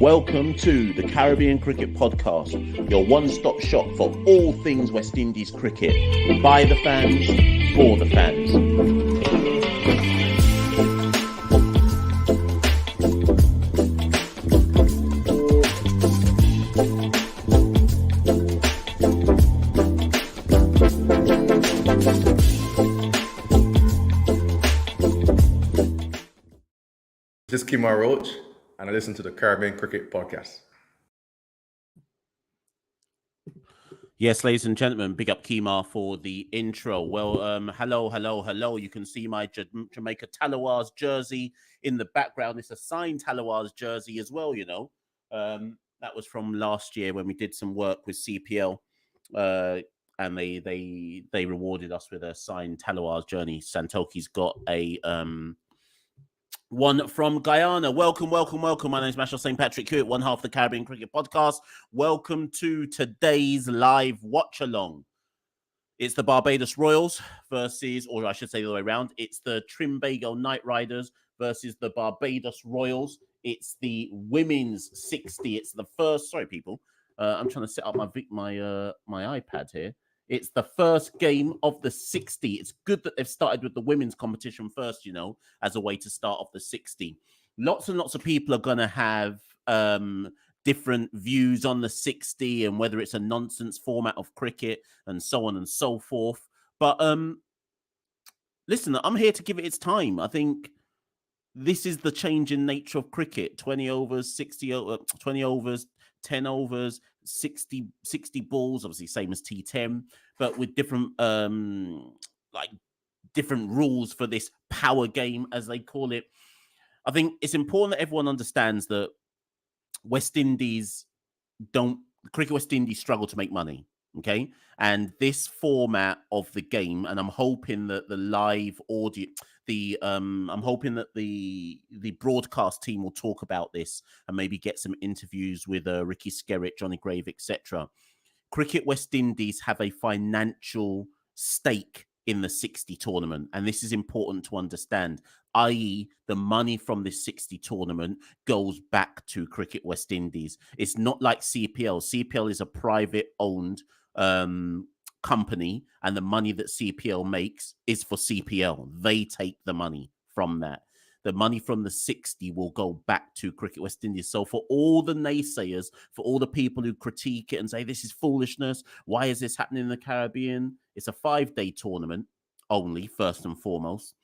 Welcome to the Caribbean Cricket Podcast, your one-stop shop for all things West Indies cricket. By the fans, for the fans. This is Kimar Roach, and I listen to the Caribbean Cricket Podcast. Yes, ladies and gentlemen, big up Kimar for the intro. Well, hello. You can see my Jamaica Talawars jersey in the background. It's a signed Talawars jersey as well, you know. That was from last year when we did some work with CPL, and they rewarded us with a signed Talawars jersey. Santoki's got a one from Guyana. Welcome. My name is Machel St. Patrick Hewitt, one half of the Caribbean Cricket Podcast. Welcome to today's live watch-along. It's the Barbados Royals versus, or I should say the other way around, it's the Trinbago Knight Riders versus the Barbados Royals. It's the women's 60. It's the first, sorry people, I'm trying to set up my iPad here. It's the first game of the 60. It's good that they've started with the women's competition first, you know, as a way to start off the 60. Lots and lots of people are going to have different views on the 60 and whether it's a nonsense format of cricket and so on and so forth. But listen, I'm here to give it its time. I think this is the change in nature of cricket. 20 overs, 20 overs, 10 overs, 60 balls, obviously same as T10, but with different different rules for this power game, as they call it. I think it's important that everyone understands that Cricket West Indies struggle to make money. Okay. And this format of the game, and I'm hoping that the live audio, I'm hoping that the broadcast team will talk about this and maybe get some interviews with Ricky Skerritt, Johnny Grave, etc. Cricket West Indies have a financial stake in the 60 tournament, and this is important to understand, i.e. the money from this 60 tournament goes back to Cricket West Indies. It's not like CPL. CPL is a private-owned company, and the money that CPL makes is for CPL. They take the money from that. The money from the 60 will go back to Cricket West Indies. So for all the naysayers, for all the people who critique it and say this is foolishness, why is this happening in the Caribbean? It's a 5-day tournament only, first and foremost.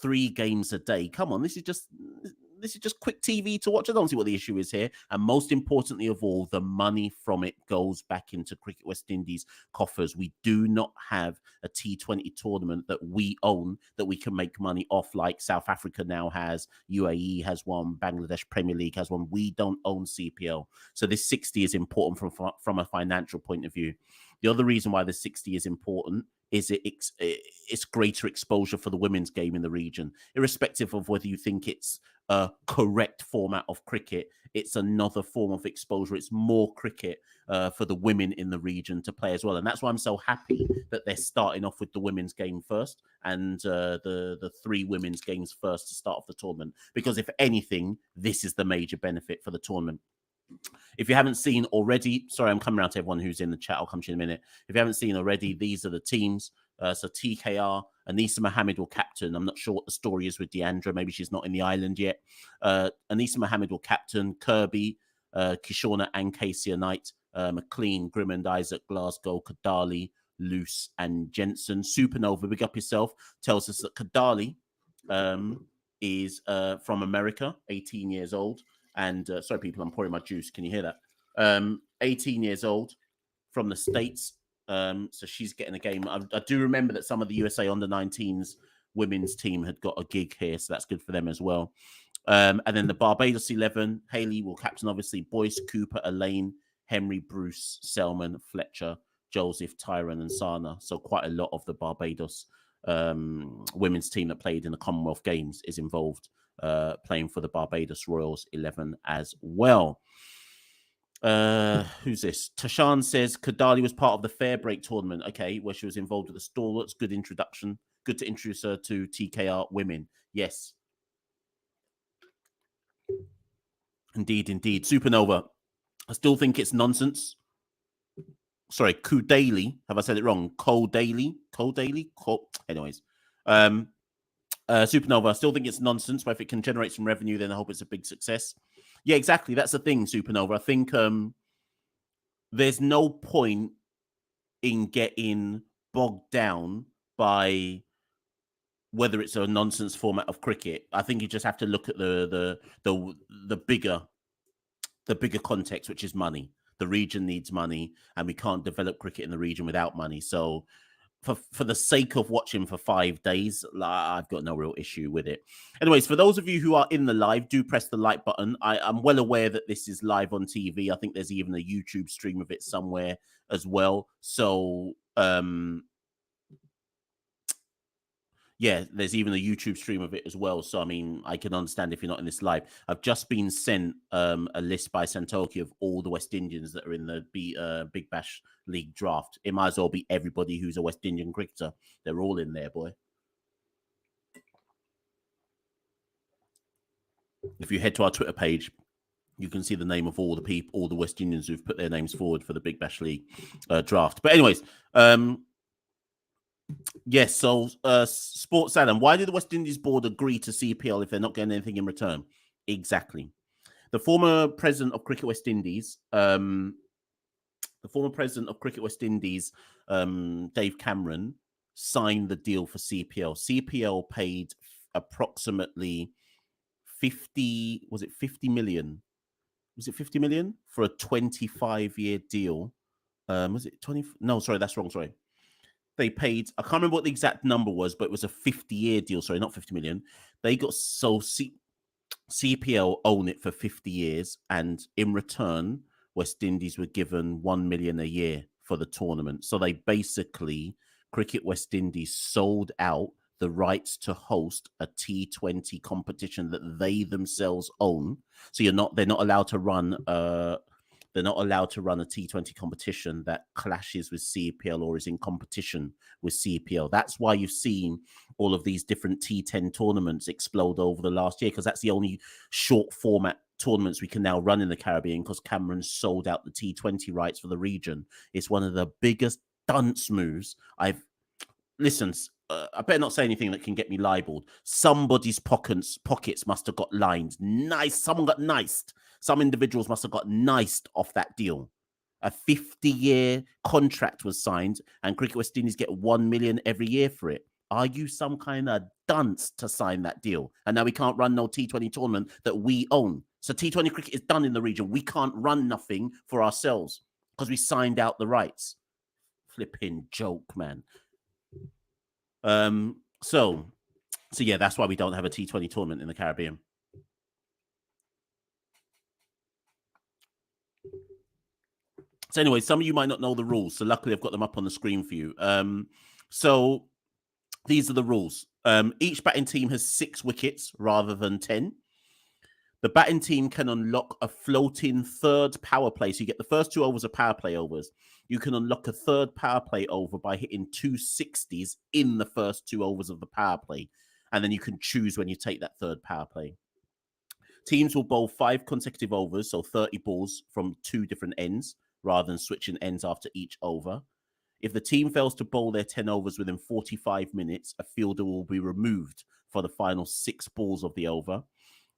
3 games a day. Come on, this is just quick TV to watch. I don't see what the issue is here. And most importantly of all, the money from it goes back into Cricket West Indies coffers. We do not have a T20 tournament that we own that we can make money off like South Africa now has, UAE has one, Bangladesh Premier League has one. We don't own CPL. So this 60 is important from a financial point of view. The other reason why the 60 is important is it's greater exposure for the women's game in the region. Irrespective of whether you think it's a correct format of cricket, it's another form of exposure. It's more cricket for the women in the region to play as well. And that's why I'm so happy that they're starting off with the women's game first and the 3 women's games first to start off the tournament. Because if anything, this is the major benefit for the tournament. If you haven't seen already, sorry, I'm coming around to everyone who's in the chat. I'll come to you in a minute. If you haven't seen already, these are the teams. So TKR, Anisa Mohammed will captain. I'm not sure what the story is with Deandra. Maybe she's not in the island yet. Anisa Mohammed will captain. Kirby, Kishorna and Casey Knight, McLean, Grimmond, Isaac, Glasgow, Kadali, Luce and Jensen. Supernova, big up yourself, tells us that Kadali is from America, 18 years old. And sorry, people, I'm pouring my juice. Can you hear that? 18 years old from the States. So she's getting a game. I do remember that some of the USA under-19s women's team had got a gig here. So that's good for them as well. And then the Barbados 11, Hayley will captain, obviously, Boyce, Cooper, Elaine, Henry, Bruce, Selman, Fletcher, Joseph, Tyron, and Sana. So quite a lot of the Barbados women's team that played in the Commonwealth Games is involved. Playing for the Barbados Royals 11 as well. Who's this? Tashan says Kadali was part of the Fair Break tournament. Okay, where she was involved with the stalwarts. Good introduction. Good to introduce her to TKR women. Yes. Indeed. Supernova. I still think it's nonsense. Sorry, Daily. Have I said it wrong? Daily. Anyways. Supernova. I still think it's nonsense, but if it can generate some revenue, then I hope it's a big success. Yeah, exactly. That's the thing, Supernova. I think there's no point in getting bogged down by whether it's a nonsense format of cricket. I think you just have to look at the bigger context, which is money. The region needs money, and we can't develop cricket in the region without money. So for the sake of watching for 5 days, I've got no real issue with it. Anyways, for those of you who are in the live, do press the like button. I'm well aware that this is live on TV. I think there's even a YouTube stream of it somewhere as well. So yeah, there's even a YouTube stream of it as well. So, I mean, I can understand if you're not in this live. I've just been sent a list by Santoki of all the West Indians that are in the Big Bash League draft. It might as well be everybody who's a West Indian cricketer. They're all in there, boy. If you head to our Twitter page, you can see the name of all the people, all the West Indians who've put their names forward for the Big Bash League draft. But anyways, yes, so Sports Adam, why did the West Indies board agree to CPL if they're not getting anything in return? Exactly. The former president of Cricket West Indies, Dave Cameron, signed the deal for CPL. CPL paid approximately 50 million? Was it 50 million for a 25-year deal? Was it 20? No, sorry, that's wrong. Sorry. They paid, I can't remember what the exact number was, but it was a 50-year deal. Sorry, not 50 million. They got, so CPL own it for 50 years. And in return, West Indies were given 1 million a year for the tournament. So they basically, Cricket West Indies sold out the rights to host a T20 competition that they themselves own. So they're not allowed to run a T20 competition that clashes with CPL or is in competition with CPL. That's why you've seen all of these different T10 tournaments explode over the last year, because that's the only short format tournaments we can now run in the Caribbean, because Cameron sold out the T20 rights for the region. It's one of the biggest dunce moves Listen, I better not say anything that can get me libeled. Somebody's pockets must have got lined. Someone got niced. Some individuals must have got niced off that deal. A 50-year contract was signed, and Cricket West Indies get 1 million every year for it. Are you some kind of dunce to sign that deal? And now we can't run no T20 tournament that we own. So T20 cricket is done in the region. We can't run nothing for ourselves because we signed out the rights. Flipping joke, man. So yeah, that's why we don't have a T20 tournament in the Caribbean. So anyway, some of you might not know the rules, so luckily I've got them up on the screen for you. So these are the rules. Each batting team has 6 wickets rather than 10. The batting team can unlock a floating third power play. So you get the first 2 overs are power play overs. You can unlock a third power play over by hitting 2 60s in the first 2 overs of the power play. And then you can choose when you take that third power play. Teams will bowl 5 consecutive overs, so 30 balls from 2 different ends, rather than switching ends after each over. If the team fails to bowl their 10 overs within 45 minutes, a fielder will be removed for the final 6 balls of the over.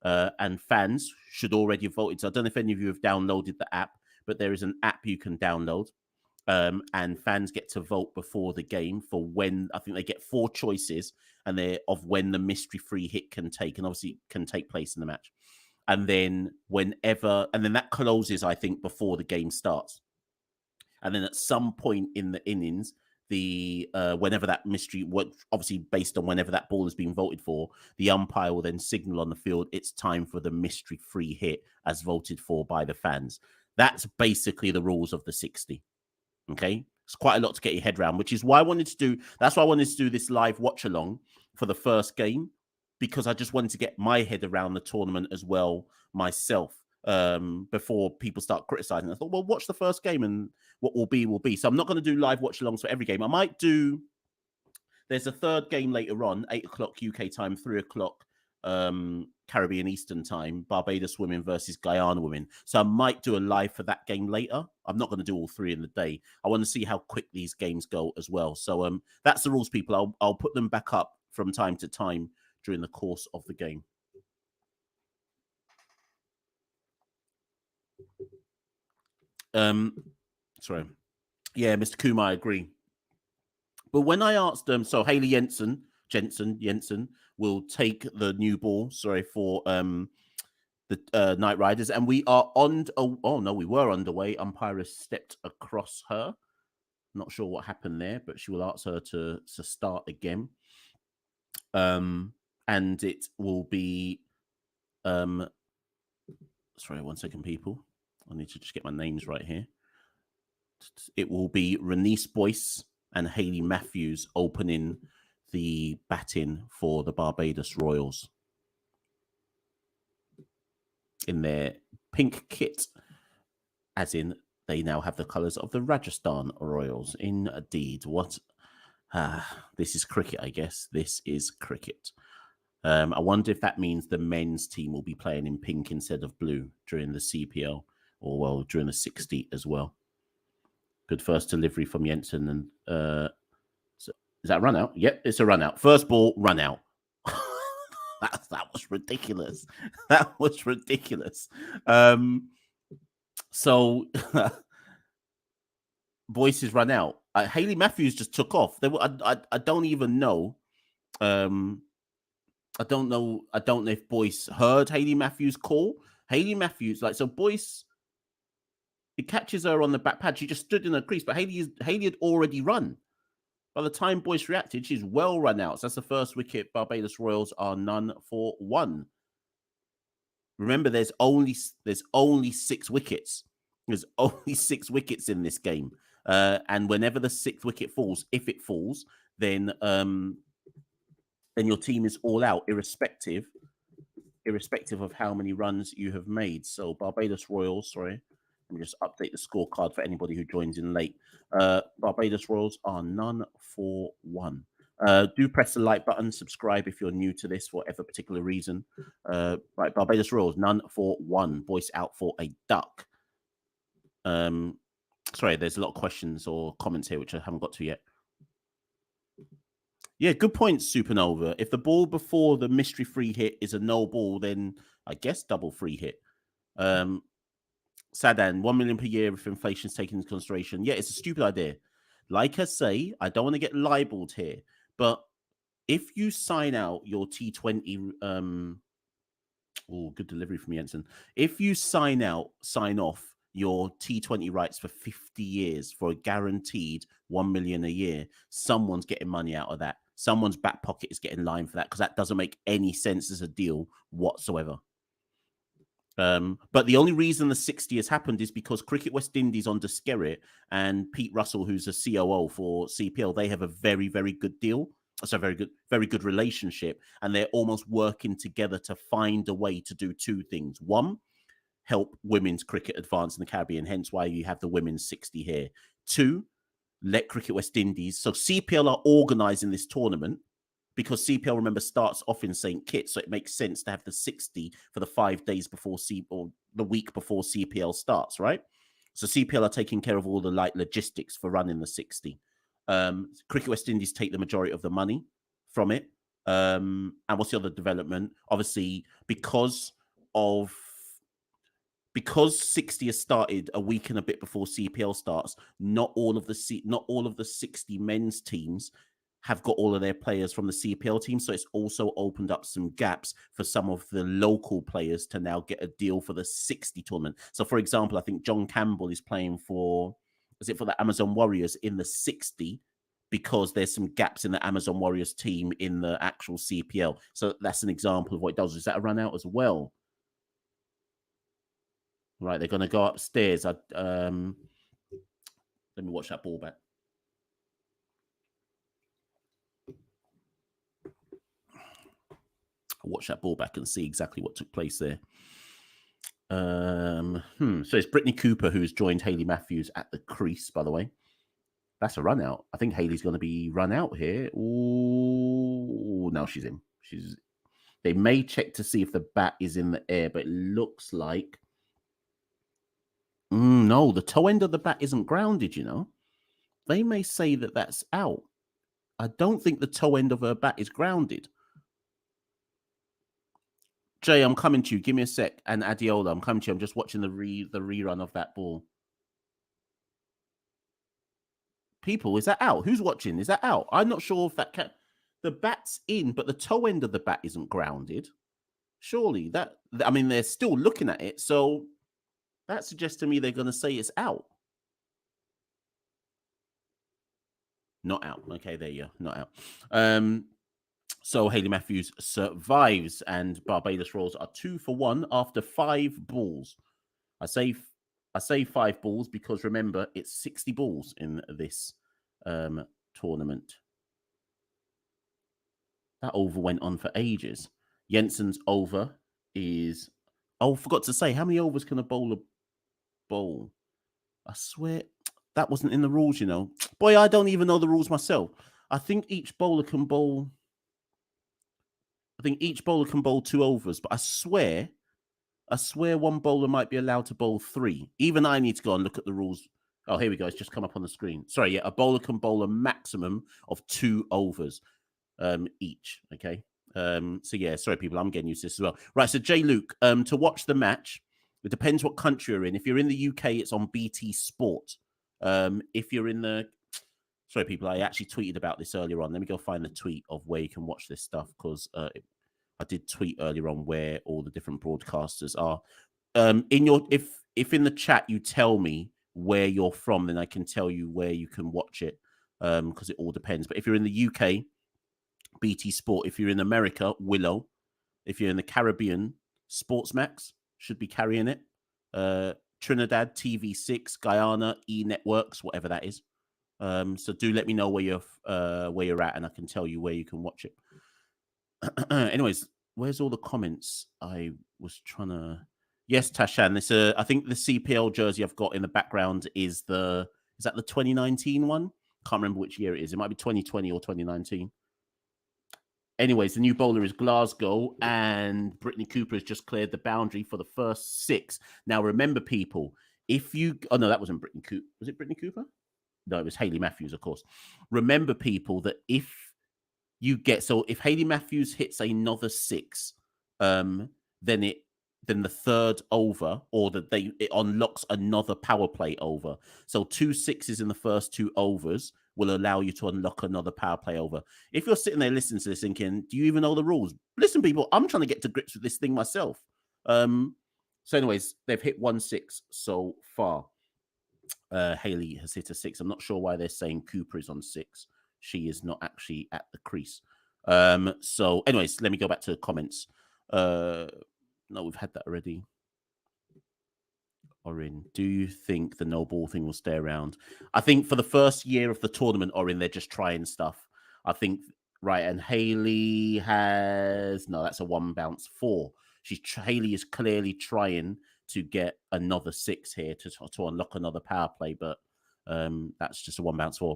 And fans should already have voted. So I don't know if any of you have downloaded the app, but there is an app you can download. And fans get to vote before the game for when, I think they get 4 choices, and they're of when the mystery free hit can take, and obviously can take place in the match. And then that closes, I think, before the game starts. And then at some point in the innings, whenever that mystery, obviously based on whenever that ball has been voted for, the umpire will then signal on the field it's time for the mystery free hit as voted for by the fans. That's basically the rules of the 60. Okay, it's quite a lot to get your head around, which is why I wanted to do. That's why I wanted to do this live watch along for the first game, because I just wanted to get my head around the tournament as well myself. Before people start criticizing. I thought, well, watch the first game and what will be will be. So I'm not going to do live watch alongs for every game. I might do, there's a third game later on, 8 o'clock UK time, 3 o'clock Caribbean Eastern time, Barbados women versus Guyana women. So I might do a live for that game later. I'm not going to do all 3 in the day. I want to see how quick these games go as well. So that's the rules, people. I'll put them back up from time to time during the course of the game. Sorry. Yeah, Mr. Kumar, I agree. But when I asked them, so Hayley Jensen will take the new ball, for the Night Riders, and we are on. Oh no, we were underway. Umpire has stepped across her. Not sure what happened there, but she will ask her to start again. And it will be. Sorry, 1 second, people. I need to just get my names right here. It will be Renice Boyce and Hayley Matthews opening the batting for the Barbados Royals in their pink kit, as in they now have the colours of the Rajasthan Royals. Indeed. What? This is cricket, I guess. This is cricket. I wonder if that means the men's team will be playing in pink instead of blue during the CPL, or, well, during the 60 as well. Good first delivery from Jensen. And so is that a run out? Yep, it's a run out. First ball, run out. That was ridiculous. That was ridiculous. So Boyce has run out. Hayley Matthews just took off. I don't even know. I don't know if Boyce heard Hayley Matthews' call. Hayley Matthews, so Boyce, it catches her on the back pad. She just stood in her crease, but Hayley had already run. By the time Boyce reacted, she's well run out. So that's the first wicket. Barbados Royals are none for 1. Remember, there's only 6 wickets. There's only 6 wickets in this game. And whenever the 6th wicket falls, if it falls, then your team is all out, irrespective of how many runs you have made. So Barbados Royals, sorry, let me just update the scorecard for anybody who joins in late. Barbados Royals are none for 1. Do press the like button, subscribe if you're new to this for whatever particular reason. Right, Barbados Royals, none for 1. Boyce out for a duck. Sorry, there's a lot of questions or comments here which I haven't got to yet. Yeah, good point, Supernova. If the ball before the mystery free hit is a no ball, then I guess double free hit. Sadan, 1 million per year if inflation's taken into consideration. Yeah, it's a stupid idea. Like I say, I don't want to get libeled here, but if you sign out your T20, good delivery from Jensen. If you sign off your T20 rights for 50 years for a guaranteed 1 million a year, someone's getting money out of that. Someone's back pocket is getting lined for that, because that doesn't make any sense as a deal whatsoever. But the only reason the 60 has happened is because Cricket West Indies on Deskerrit and Pete Russell, who's a COO for CPL, they have a very, very good deal. So very good relationship. And they're almost working together to find a way to do 2 things. 1, help women's cricket advance in the Caribbean, hence why you have the women's 60 here. 2, let Cricket West Indies. So CPL are organising this tournament because CPL, remember, starts off in St. Kitts, so it makes sense to have the 60 for the 5 days before or the week before CPL starts, right? So CPL are taking care of all the logistics for running the 60. Cricket West Indies take the majority of the money from it. And what's the other development? Obviously, because 60 has started a week and a bit before CPL starts, not all of the 60 men's teams have got all of their players from the CPL team. So it's also opened up some gaps for some of the local players to now get a deal for the 60 tournament. So, for example, I think John Campbell is playing for the Amazon Warriors in the 60, because there's some gaps in the Amazon Warriors team in the actual CPL. So that's an example of what it does. Is that a run out as well? Right, they're going to go upstairs. Let me watch that ball back. I'll watch that ball back and see exactly what took place there. So it's Brittany Cooper who's joined Hayley Matthews at the crease, by the way. That's a run out. I think Hayley's going to be run out here. Oh, now she's in. They may check to see if the bat is in the air, but it looks like no, the toe end of the bat isn't grounded. They may say that that's out. I don't think the toe end of her bat is grounded. Jay, I'm coming to you. Give me a sec. And Adiola, I'm coming to you. I'm just watching the rerun of that ball. People, is that out? Who's watching? Is that out? I'm not sure if that the bat's in, but the toe end of the bat isn't grounded. Surely they're still looking at it, so that suggests to me they're going to say it's out. Not out. Okay, there you go. Not out. So Hayley Matthews survives, and Barbados Royals are 2 for 1 after 5 balls. I say 5 balls because remember it's 60 balls in this tournament. That over went on for ages. Jensen's over is forgot to say how many overs can a bowler bowl? I swear that wasn't in the rules. Boy, I don't even know the rules myself. I think each bowler can bowl. I think each bowler can bowl 2 overs, but I swear one bowler might be allowed to bowl 3. Even I need to go and look at the rules. Oh, here we go. It's just come up on the screen. Sorry, yeah, a bowler can bowl a maximum of 2 overs each. Okay. So yeah, sorry people, I'm getting used to this as well. Right, so J Luke, to watch the match, it depends what country you're in. If you're in the UK, it's on BT Sport. If you're in the sorry people, I actually tweeted about this earlier on. Let me go find the tweet of where you can watch this stuff because I did tweet earlier on where all the different broadcasters are. If in the chat you tell me where you're from, then I can tell you where you can watch it because it all depends. But if you're in the UK, BT Sport. If you're in America, Willow. If you're in the Caribbean, Sportsmax should be carrying it. Trinidad, TV6, Guyana, E Networks, whatever that is. So do let me know where you're at, and I can tell you where you can watch it. Anyways, where's all the comments? I was trying to. Yes, Tashan. This I think the CPL jersey I've got in the background is that the 2019 one? Can't remember which year it is. It might be 2020 or 2019. Anyways, the new bowler is Glasgow, and Brittany Cooper has just cleared the boundary for the first 6. Now, remember, people, if you... Oh, no, that wasn't Brittany Cooper. Was it Brittany Cooper? No, it was Hayley Matthews, of course. Remember, people, that if you get... So, if Hayley Matthews hits another 6, then the third over, or it unlocks another power play over. So 2 6s in the first 2 overs will allow you to unlock another power play over. If you're sitting there listening to this thinking, do you even know the rules? Listen, people, I'm trying to get to grips with this thing myself. So anyways, they've hit 1 6 so far. Hayley has hit a 6. I'm not sure why they're saying Cooper is on 6. She is not actually at the crease. So anyways, let me go back to the comments. No, we've had that already. Orin, do you think the no ball thing will stay around? I think for the first year of the tournament, Orin, they're just trying stuff. I think, right, and Hayley has... No, that's a 1 bounce 4. Hayley is clearly trying to get another 6 here to unlock another power play, but that's just a 1 bounce 4.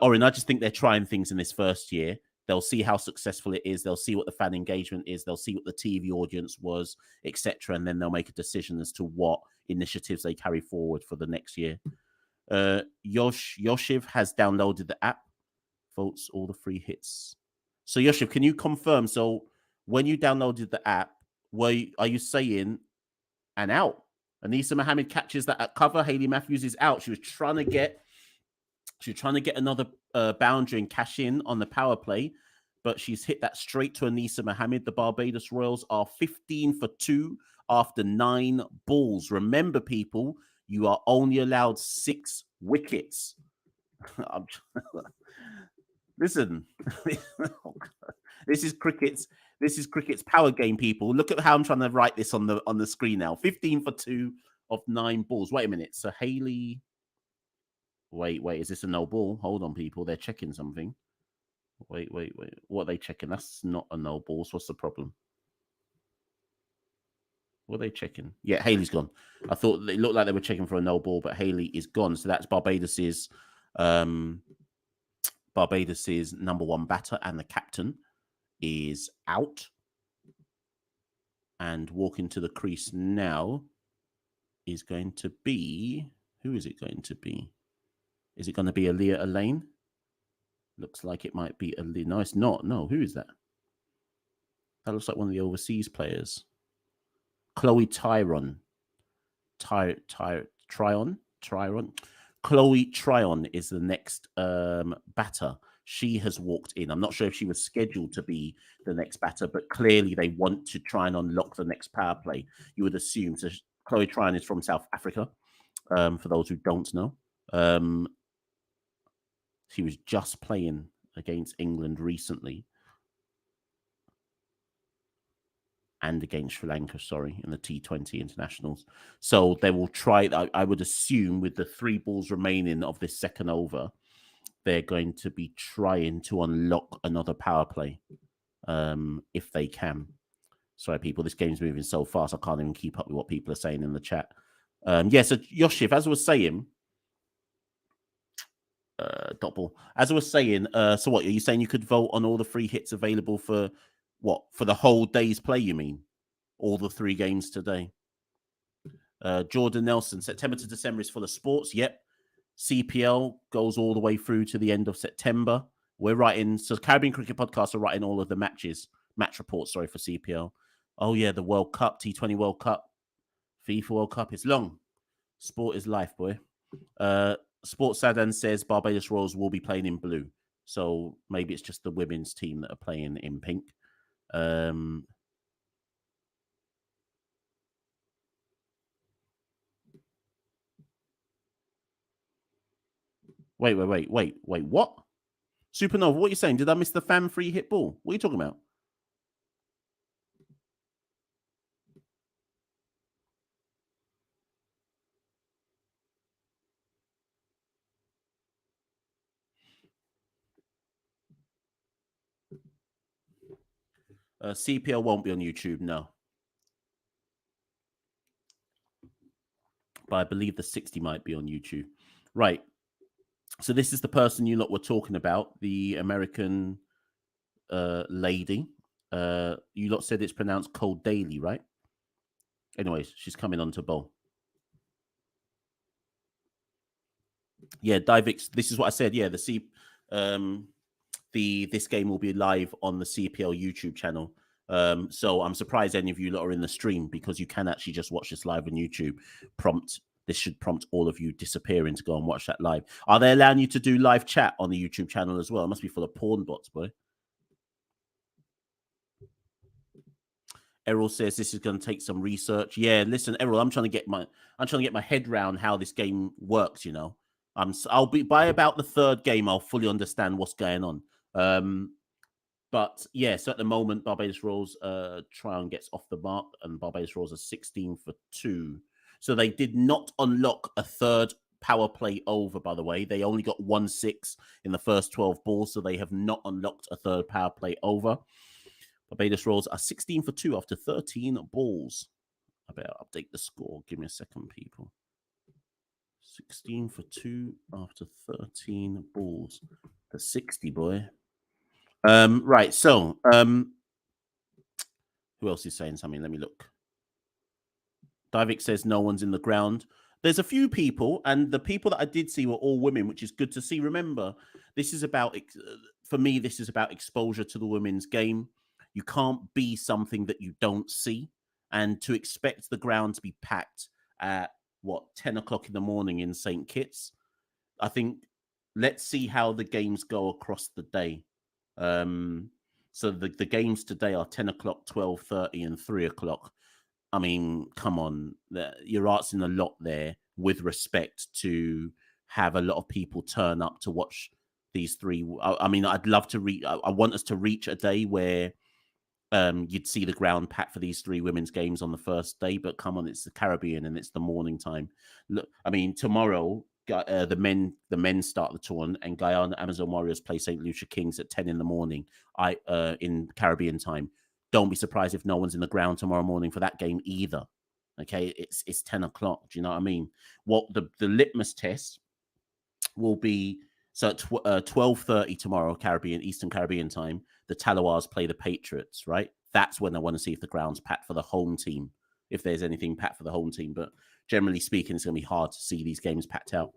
Orin, I just think they're trying things in this first year. They'll see how successful it is. They'll see what the fan engagement is. They'll see what the TV audience was, etc. And then they'll make a decision as to what initiatives they carry forward for the next year. Yoshiv has downloaded the app. Votes all the free hits. So Yoshiv, can you confirm? So when you downloaded the app, are you saying an out? Anisa Mohammed catches that at cover. Hayley Matthews is out. She was trying to get another boundary and cash in on the power play, but she's hit that straight to Anisa Mohammed. The Barbados Royals are 15 for 2 after 9 balls. Remember, people, you are only allowed 6 wickets. Listen, this is cricket's power game, people. Look at how I'm trying to write this on the screen now. 15 for 2 of 9 balls. Wait a minute. So Hayley... Wait, is this a no ball? Hold on, people. They're checking something. Wait. What are they checking? That's not a no ball. So what's the problem? What are they checking? Yeah, Hayley's gone. I thought it looked like they were checking for a no ball, but Hayley is gone. So that's Barbados's number 1 batter, and the captain is out. And walking to the crease now is going to be... Who is it going to be? Is it going to be Aaliyah Elaine? Looks like it might be Aaliyah. No, it's not. No, who is that? That looks like one of the overseas players. Chloe Tyron. Tyron? Chloe Tryon is the next batter. She has walked in. I'm not sure if she was scheduled to be the next batter, but clearly they want to try and unlock the next power play, you would assume. So Chloe Tryon is from South Africa, for those who don't know. She was just playing against England recently. And against Sri Lanka, in the T20 internationals. So they will try, I would assume, with the 3 balls remaining of this second over, they're going to be trying to unlock another power play, if they can. Sorry, people, this game's moving so fast, I can't even keep up with what people are saying in the chat. Yeah, so Yoshif, as I was saying, dot ball. As I was saying, so what, are you saying you could vote on all the free hits available for what? For the whole day's play, you mean? All the 3 games today. Jordan Nelson, September to December is full of sports. Yep. CPL goes all the way through to the end of September. We're writing, so Caribbean Cricket Podcast are writing all of the match reports, for CPL. Oh, yeah, the World Cup, T20 World Cup, FIFA World Cup. It's long. Sport is life, boy. Sports Sadan says Barbados Royals will be playing in blue. So maybe it's just the women's team that are playing in pink. Wait, what? Supernova, what are you saying? Did I miss the fan free hit ball? What are you talking about? CPL won't be on YouTube, no. But I believe the 60 might be on YouTube. Right. So this is the person you lot were talking about, the American lady. You lot said it's pronounced Cold Daily, right? Anyways, she's coming on to bowl. Yeah, Divix, this is what I said. Yeah, this game will be live on the CPL YouTube channel. So I'm surprised any of you lot are in the stream, because you can actually just watch this live on YouTube. This should prompt all of you disappearing to go and watch that live. Are they allowing you to do live chat on the YouTube channel as well? It must be full of porn bots, boy. Errol says this is going to take some research. Yeah, listen, Errol, I'm trying to get my head around how this game works. I'll be by about the 3rd game, I'll fully understand what's going on. But yeah, so at the moment, Barbados Royals Tryon gets off the mark, and Barbados Royals are 16 for 2. So they did not unlock a 3rd power play over, by the way. They only got 1-6 in the first 12 balls, so they have not unlocked a 3rd power play over. Barbados Royals are 16 for 2 after 13 balls. I better update the score. Give me a second, people. 16 for 2 after 13 balls. The 60, boy. Right, so who else is saying something? Let me look. Divik says no one's in the ground. There's a few people, and the people that I did see were all women, which is good to see. Remember, this is about, for me, this is about exposure to the women's game. You can't be something that you don't see. And to expect the ground to be packed at, 10 o'clock in the morning in St. Kitts, I think let's see how the games go across the day. So the games today are 10 o'clock, 12:30, and 3 o'clock. I mean, come on, you're asking a lot there, with respect to have a lot of people turn up to watch these 3. I mean, I'd love to reach. I want us to reach a day where you'd see the ground packed for these 3 women's games on the first day. But come on, it's the Caribbean and it's the morning time. Look, I mean, tomorrow the men start the tournament, and Guyana Amazon Warriors play St. Lucia Kings at 10 in the morning. In Caribbean time. Don't be surprised if no one's in the ground tomorrow morning for that game either. Okay, it's 10 o'clock. Do you know what I mean? What the litmus test will be? So at 12:30 tomorrow, Eastern Caribbean time, the Talawars play the Patriots, right? That's when I want to see if the ground's packed for the home team, if there's anything packed for the home team. But generally speaking, it's going to be hard to see these games packed out.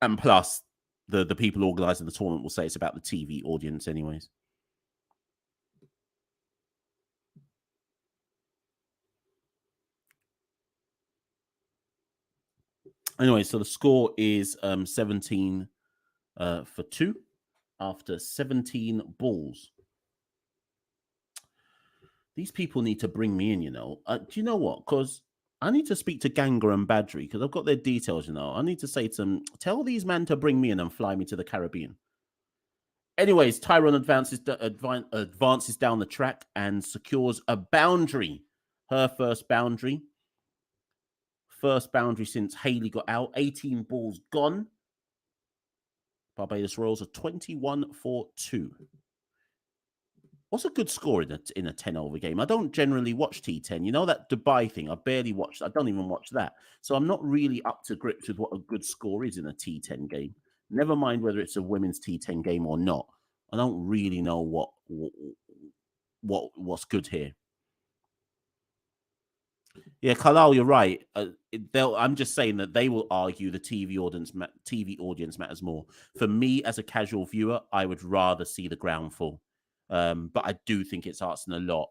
And plus, the people organising the tournament will say it's about the TV audience anyways. Anyway, so the score is 17 for 2 after 17 balls. These people need to bring me in, you know. Do you know what? Because I need to speak to Ganga and Badri because I've got their details, you know. I need to say to them, tell these men to bring me in and fly me to the Caribbean. Anyways, Tyron advances down the track and secures a boundary. Her first boundary. First boundary since Hayley got out. 18 balls gone. Barbados Royals are 21 for 2. What's a good score in a 10-over game? I don't generally watch T10. You know that Dubai thing? I barely watch. I don't even watch that. So I'm not really up to grips with what a good score is in a T10 game. Never mind whether it's a women's T10 game or not. I don't really know what's good here. Yeah, Kalal, you're right. I'm just saying that they will argue the TV audience matters more. For me, as a casual viewer, I would rather see the ground full. But I do think it's asking a lot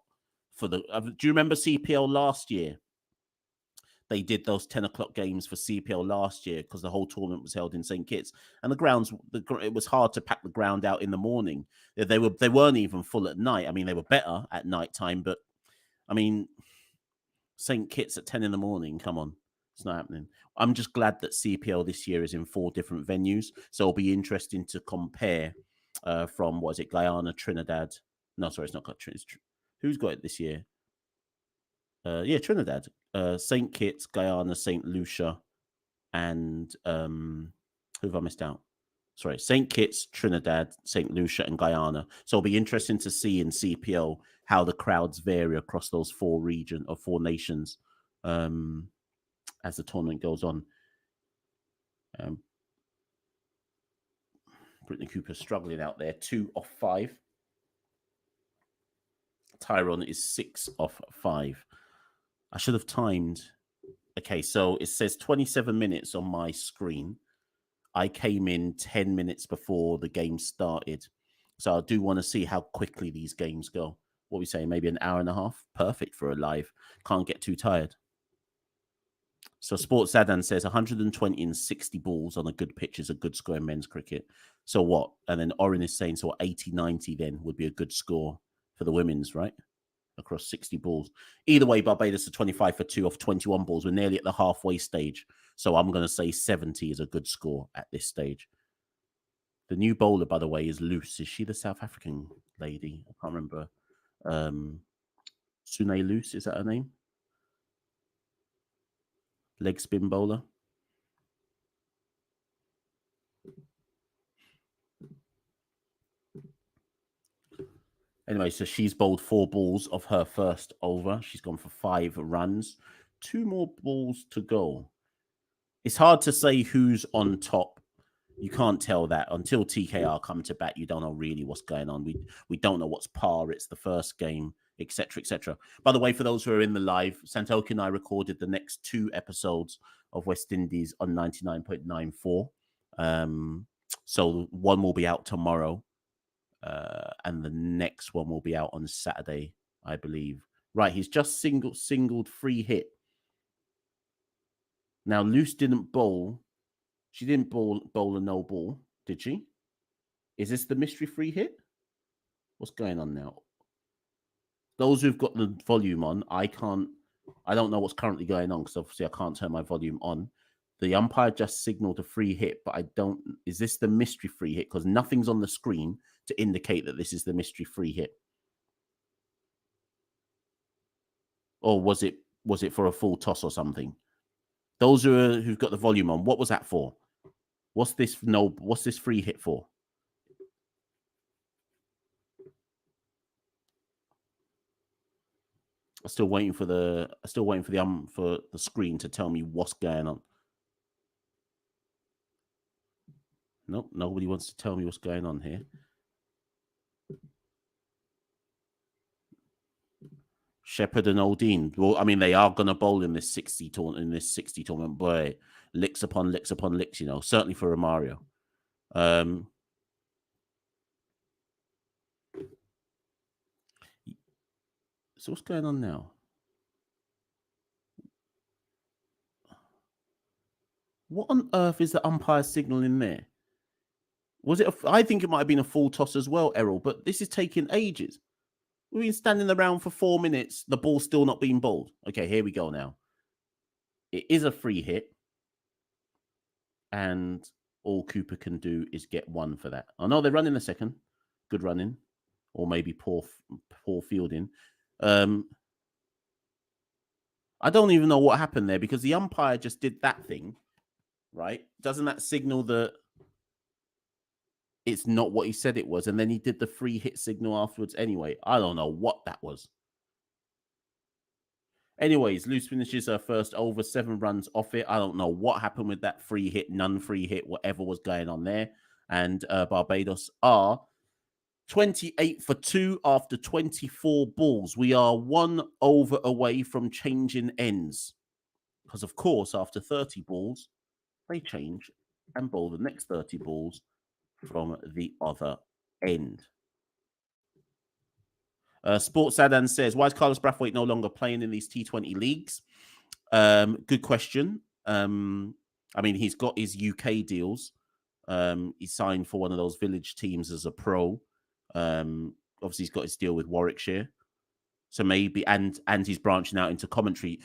for the. Do you remember CPL last year? They did those 10 o'clock games for CPL last year because the whole tournament was held in St. Kitts, and it was hard to pack the ground out in the morning. They weren't even full at night. I mean, they were better at night time, but I mean, St. Kitts at 10 in the morning. Come on, it's not happening. I'm just glad that CPL this year is in 4 different venues, so it'll be interesting to compare. From what is it, Guyana, Trinidad? No, sorry, it's not got Trinidad. Who's got it this year? Yeah, Trinidad, St. Kitts, Guyana, St. Lucia, and who have I missed out? Sorry, St. Kitts, Trinidad, St. Lucia, and Guyana. So it'll be interesting to see in CPL how the crowds vary across those 4 nations as the tournament goes on. Brittany Cooper struggling out there, 2 off 5. Tyron is 6 off 5. I should have timed. Okay, so it says 27 minutes on my screen. I came in 10 minutes before the game started. So I do want to see how quickly these games go. What are we saying? Maybe an hour and a half? Perfect for a live. Can't get too tired. So Sports Zadan says 120 and 60 balls on a good pitch is a good score in men's cricket. So what? And then Orin is saying, so 80, 90 then would be a good score for the women's, right? Across 60 balls. Either way, Barbados are 25 for 2 off 21 balls. We're nearly at the halfway stage. So I'm going to say 70 is a good score at this stage. The new bowler, by the way, is Loose. Is she the South African lady? I can't remember. Sune Loose, is that her name? Leg spin bowler. Anyway, so she's bowled 4 balls of her first over. She's gone for 5 runs. 2 more balls to go. It's hard to say who's on top. You can't tell that until TKR come to bat. You don't know really what's going on. We don't know what's par. It's the first game, etc., etc. By the way, for those who are in the live, Santoki and I recorded the next 2 episodes of West Indies on 99.94. So one will be out tomorrow, and the next one will be out on Saturday, I believe. Right, he's just singled free hit. Now, Luce didn't bowl. She didn't bowl a no ball, did she? Is this the mystery free hit? What's going on now? Those who've got the volume on, I don't know what's currently going on because obviously I can't turn my volume on. The umpire just signaled a free hit, but is this the mystery free hit? Because nothing's on the screen to indicate that this is the mystery free hit. Or was it for a full toss or something? Those who've got the volume on, what was that for? What's this free hit for? I'm still waiting for the screen to tell me what's going on. Nope, nobody wants to tell me what's going on here. Shepherd and Oldine. Well, I mean, they are going to bowl in this 60 tournament. In this 60 tournament, boy, licks upon licks upon licks. You know, certainly for Romario. So what's going on now? What on earth is the umpire signal in there? Was it? I think it might have been a full toss as well, Errol. But this is taking ages. We've been standing around for 4 minutes. The ball's still not being bowled. Okay, here we go now. It is a free hit. And all Cooper can do is get one for that. Oh, no, they're running the second. Good running. Or maybe poor fielding. I don't even know what happened there because the umpire just did that thing, right? Doesn't that signal that it's not what he said it was? And then he did the free hit signal afterwards anyway. I don't know what that was. Anyways, Loose finishes her first over, 7 runs off it. I don't know what happened with that free hit, non-free hit, whatever was going on there. And Barbados are 28 for 2 after 24 balls. We are 1 over away from changing ends. Because, of course, after 30 balls, they change and bowl the next 30 balls from the other end. Sports Adan says, why is Carlos Brathwaite no longer playing in these T20 leagues? Good question. I mean, he's got his UK deals. He signed for one of those village teams as a pro. Obviously, he's got his deal with Warwickshire. So maybe, and he's branching out into commentary.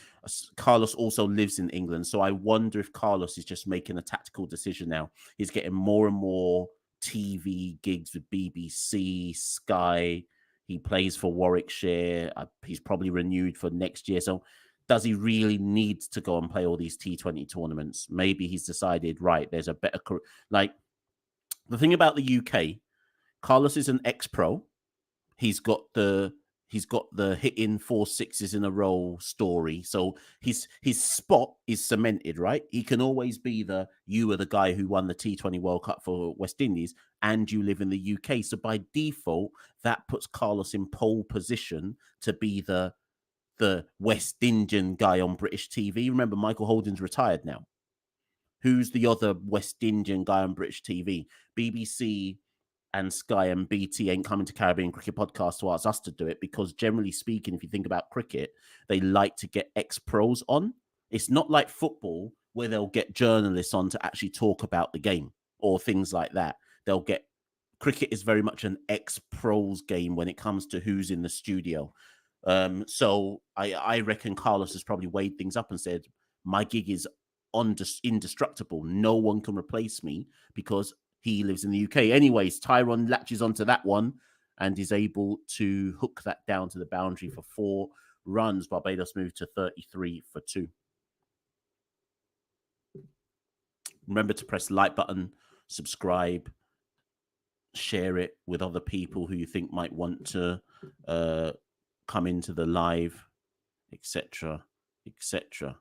Carlos also lives in England. So I wonder if Carlos is just making a tactical decision now. He's getting more and more TV gigs with BBC, Sky. He plays for Warwickshire. He's probably renewed for next year. So does he really need to go and play all these T20 tournaments? Maybe he's decided, right, there's a better... Like, the thing about the UK, Carlos is an ex-pro. He's got the hitting 4 sixes in a row story. So his spot is cemented, right? He can always be you are the guy who won the T20 World Cup for West Indies and you live in the UK. So by default, that puts Carlos in pole position to be the West Indian guy on British TV. Remember, Michael Holden's retired now. Who's the other West Indian guy on British TV? BBC and Sky and BT ain't coming to Caribbean Cricket Podcast to ask us to do it because generally speaking, if you think about cricket, they like to get ex-pros on. It's not like football where they'll get journalists on to actually talk about the game or things like that. Cricket is very much an ex-pros game when it comes to who's in the studio. So I reckon Carlos has probably weighed things up and said, my gig is indestructible. No one can replace me because he lives in the UK. Anyways, Tyron latches onto that one and is able to hook that down to the boundary for 4 runs. Barbados moved to 33 for 2. Remember to press the like button, subscribe, share it with other people who you think might want to come into the live, etc., etc.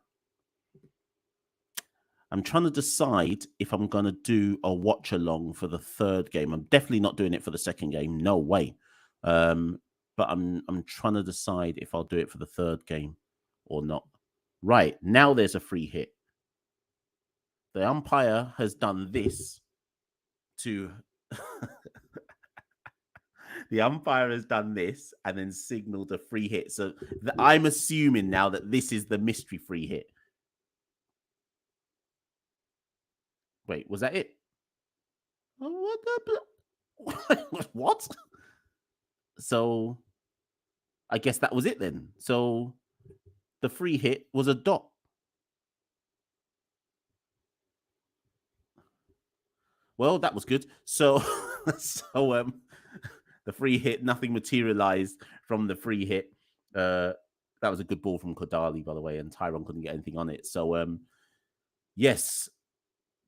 I'm trying to decide if I'm going to do a watch along for the 3rd game. I'm definitely not doing it for the 2nd game. No way. But I'm trying to decide if I'll do it for the 3rd game or not. Right. Now there's a free hit. The umpire has done this to... The umpire has done this and then signaled a free hit. So I'm assuming now that this is the mystery free hit. Wait, was that it? What the... What? So I guess that was it then. So the free hit was a dot. Well, that was good. So the free hit, nothing materialized from the free hit. That was a good ball from Kodali, by the way, and Tyron couldn't get anything on it. So yes,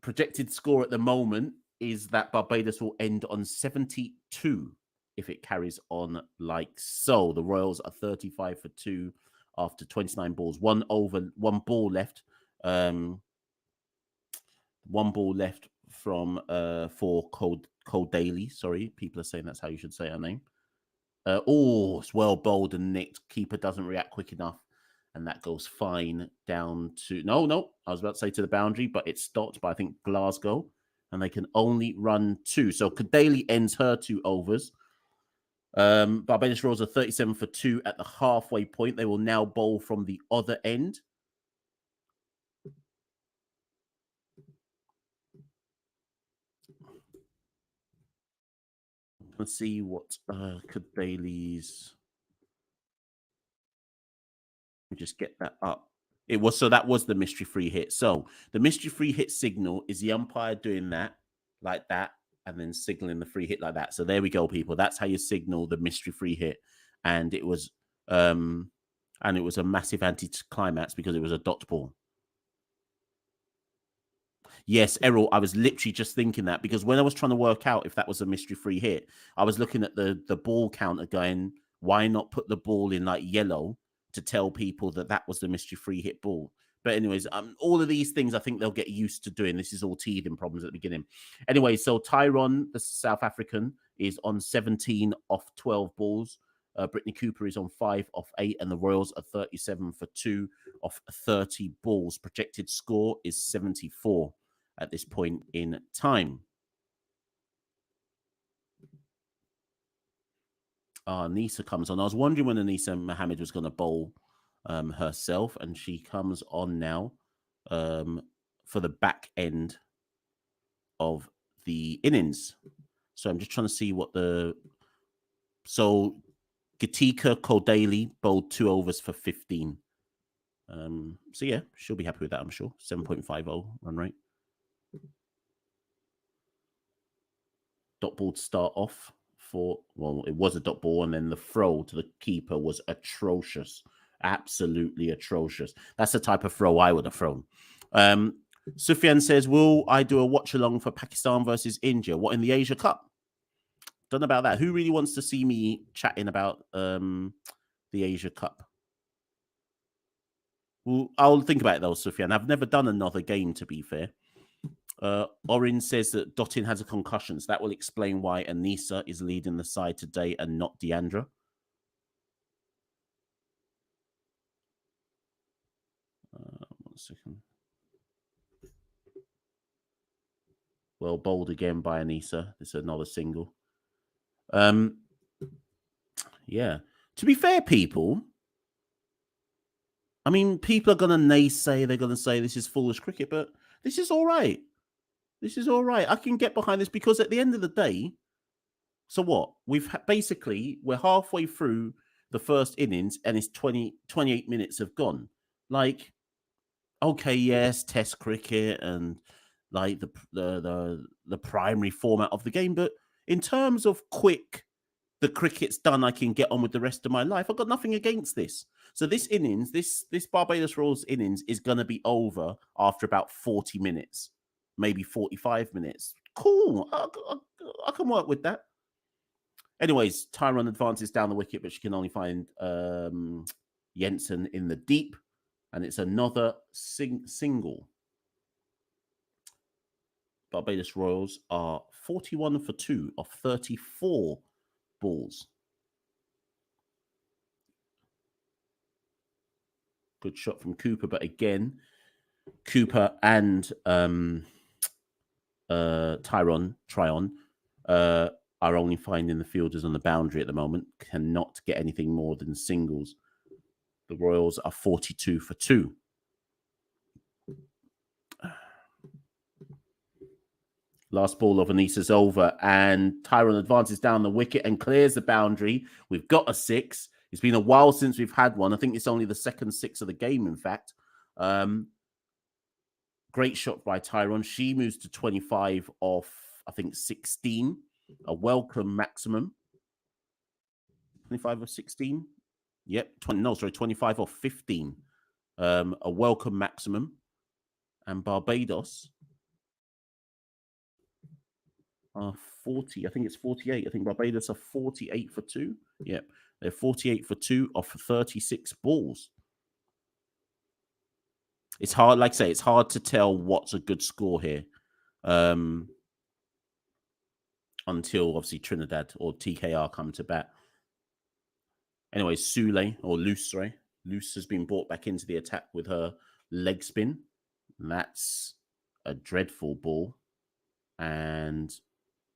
projected score at the moment is that Barbados will end on 72 if it carries on like so. The Royals are 35 for 2 after 29 balls. 1 ball left. 1 ball left from for Cole Daly. Sorry, people are saying that's how you should say her name. It's well bowled and nicked. Keeper doesn't react quick enough. And that goes fine down to... No. I was about to say to the boundary, but it's stopped by, I think, Glasgow. And they can only run 2. So Kadali ends her 2 overs. Barbados Royals are 37 for 2 at the halfway point. They will now bowl from the other end. Let's see what Kadali's... Let me just get that up. That was the mystery free hit. So the mystery free hit signal is the umpire doing that, like that, and then signaling the free hit like that. So there we go, people. That's how you signal the mystery free hit. And it was a massive anti-climax because it was a dot ball. Yes, Errol, I was literally just thinking that because when I was trying to work out if that was a mystery free hit, I was looking at the ball counter going, why not put the ball in like yellow to tell people that that was the mystery free hit ball? But anyways, all of these things I think they'll get used to doing. This is all teething problems at the beginning. Anyway, so Tyron, the South African, is on 17 off 12 balls. Brittany Cooper is on 5 off 8, and the Royals are 37 for 2 off 30 balls. Projected score is 74 at this point in time. Nisa comes on. I was wondering when Anisa Mohammed was going to bowl herself, and she comes on now for the back end of the innings. So I'm just trying to see what the... So Gatika Kodali bowled 2 overs for 15. So yeah, she'll be happy with that, I'm sure. 7.50 run rate. Dot ball to start off for... Well, it was a dot ball, and then the throw to the keeper was atrocious. Absolutely atrocious. That's the type of throw I would have thrown. Sufyan says, will I do a watch along for Pakistan versus India? What, in the Asia Cup? Don't know about that. Who really wants to see me chatting about the Asia Cup? Well, I'll think about it though, Sufyan. I've never done another game, to be fair. Orin says that Dottin has a concussion. So that will explain why Anisa is leading the side today and not Deandra. One second. Well bowled again by Anisa. This is another single. Yeah. To be fair, people, I mean, people are going to naysay. They're going to say this is foolish cricket, but this is all right. This is all right. I can get behind this because at the end of the day, so what? We're halfway through the first innings and it's 28 minutes have gone. Like, okay, yes, test cricket and like the primary format of the game, but in terms of quick, the cricket's done, I can get on with the rest of my life. I've got nothing against this. So this innings, this Barbados Royals innings is going to be over after about 40 minutes, maybe 45 minutes. Cool. I can work with that. Anyways, Tyron advances down the wicket, but she can only find Jensen in the deep. And it's another single. Barbados Royals are 41 for 2 off 34 balls. Good shot from Cooper, but again, Cooper and Tryon are only finding the fielders on the boundary at the moment, cannot get anything more than singles. The Royals are 42 for 2. Last ball of Anisa's over, and Tyron advances down the wicket and clears the boundary. We've got a 6. It's been a while since we've had one. I think it's only the second 6 of the game, in fact. Great shot by Tyron. She moves to 25 off, I think, 16. A welcome maximum. 25 off 16? Yep. 25 off 15. A welcome maximum. And Barbados... 40, I think it's 48. I think Barbados are 48 for 2. Yep, they're 48 for 2 off 36 balls. It's hard, like I say, it's hard to tell what's a good score here until obviously Trinidad or TKR come to bat. Anyway, Sule, or Luce, sorry. Luce has been brought back into the attack with her leg spin. And that's a dreadful ball. And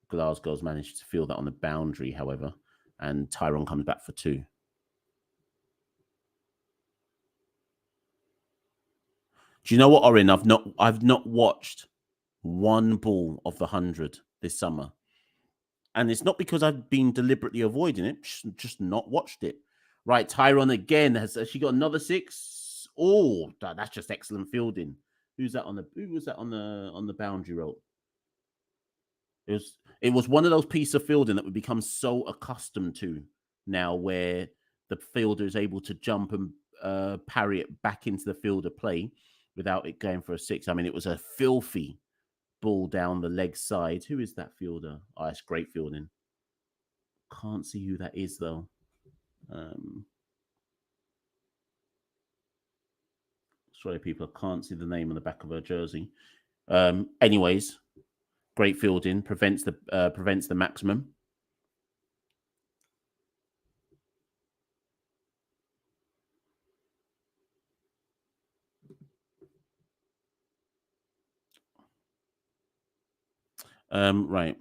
Glasgow's managed to feel that on the boundary, however. And Tyron comes back for 2. Do you know what, Orin? I've not watched one ball of the 100 this summer. And it's not because I've been deliberately avoiding it, just not watched it. Right, Tyron again. Has she got another 6? Oh, that's just excellent fielding. Who was that on the boundary rope? It was one of those pieces of fielding that we become so accustomed to now, where the fielder is able to jump and parry it back into the field of play without it going for a 6. I mean, it was a filthy ball down the leg side. Who is that fielder? Oh, it's great fielding. Can't see who that is though. Sorry, people, I can't see the name on the back of her jersey. Anyways, great fielding, prevents the maximum. Right.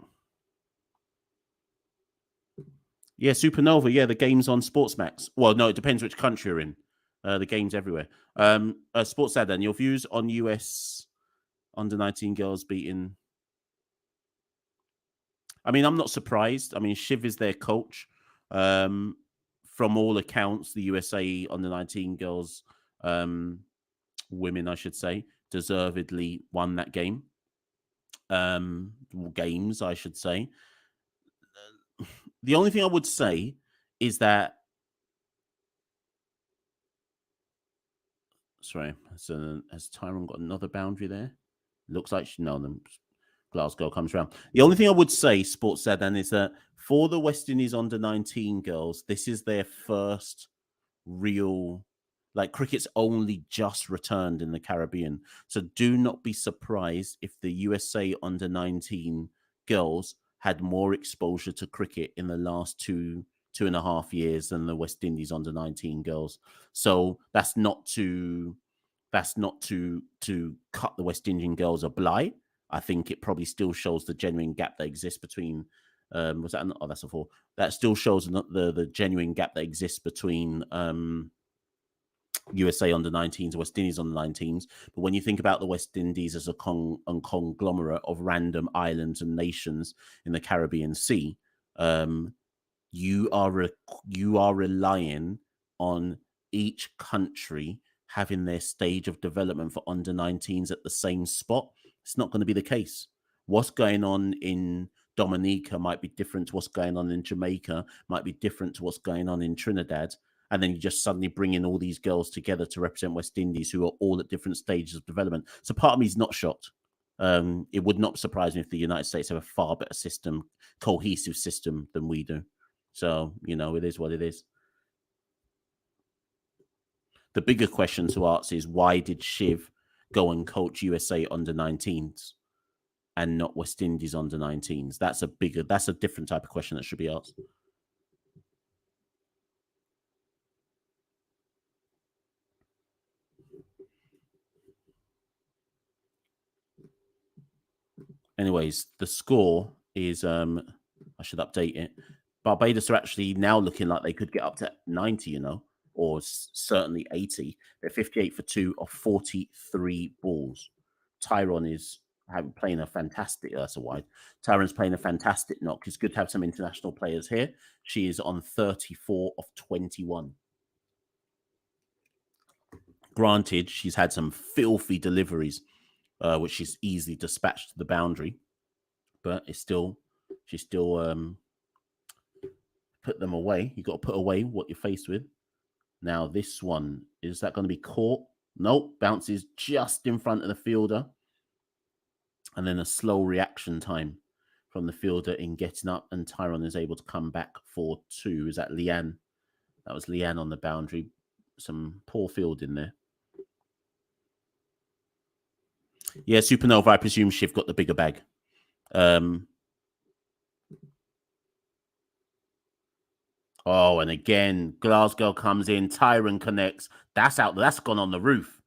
Yeah, Supernova. Yeah, the game's on Sportsmax. Well, no, it depends which country you're in. The game's everywhere. Sports Saturday, your views on US under-19 girls beating. I mean, I'm not surprised. I mean, Shiv is their coach. From all accounts, the USA under-19 girls, women, I should say, deservedly won that game. Games, I should say. The only thing I would say is that. Sorry, has Tyron got another boundary there? Looks like no. Glasgow comes around. The only thing I would say, Sports Sedan, is that for the West Indies under-19 girls, this is their first real, like, cricket's only just returned in the Caribbean. So do not be surprised if the USA under-19 girls had more exposure to cricket in the last 2.5 years than the West Indies under-19 girls. So that's not to cut the West Indian girls a blight. I think it probably still shows the genuine gap that exists between. Was that? Oh, that's a 4. That still shows the genuine gap that exists between USA under-19s, West Indies under-19s. But when you think about the West Indies as a conglomerate of random islands and nations in the Caribbean Sea, you are relying on each country having their stage of development for under-19s at the same spot. It's not going to be the case. What's going on in Dominica might be different to what's going on in Jamaica, might be different to what's going on in Trinidad. And then you just suddenly bring in all these girls together to represent West Indies who are all at different stages of development. So part of me is not shocked. It would not surprise me if the United States have a far better system, cohesive system than we do. So, it is what it is. The bigger question to ask is, why did Shiv go and coach USA under-19s and not West Indies under-19s? That's a different type of question that should be asked. Anyways, the score is, I should update it. Barbados are actually now looking like they could get up to 90, or certainly 80. They're 58 for 2 of 43 balls. Tyron is playing a fantastic. That's a wide. Tyron's playing a fantastic knock. It's good to have some international players here. She is on 34 of 21. Granted, she's had some filthy deliveries, which she's easily dispatched to the boundary, but she's still put them away. You got to put away what you're faced with. Now, this one, is that going to be caught? Nope, bounces just in front of the fielder. And then a slow reaction time from the fielder in getting up, and Tyron is able to come back for 2. Is that Leanne? That was Leanne on the boundary. Some poor fielding there. Yeah, Supernova, I presume Shiv got the bigger bag. Oh, and again, Glasgow comes in. Tyron connects. That's out. That's gone on the roof.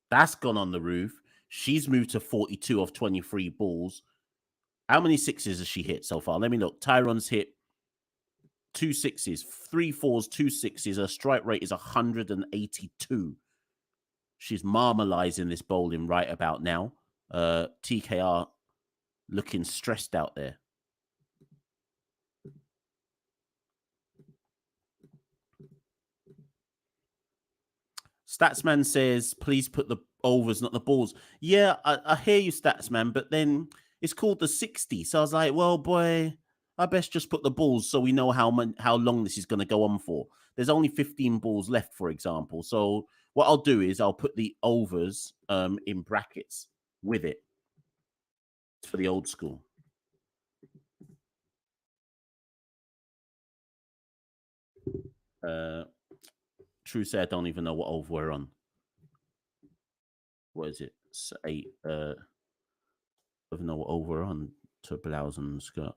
That's gone on the roof. She's moved to 42 of 23 balls. How many sixes has she hit so far? Let me look. Tyron's hit 2 sixes, 3 fours, 2 sixes. Her strike rate is 182. She's marmalizing this bowling right about now. TKR looking stressed out there. Statsman says, please put the overs, not the balls. Yeah, I hear you, Statsman, but then it's called the 60. So I was like, well, boy, I best just put the balls so we know how long this is going to go on for. There's only 15 balls left, for example. So what I'll do is I'll put the overs in brackets with it for the old school. True say I don't even know what over we're on. What is it? It's 8. I don't know what over we're on to blouse and skirt.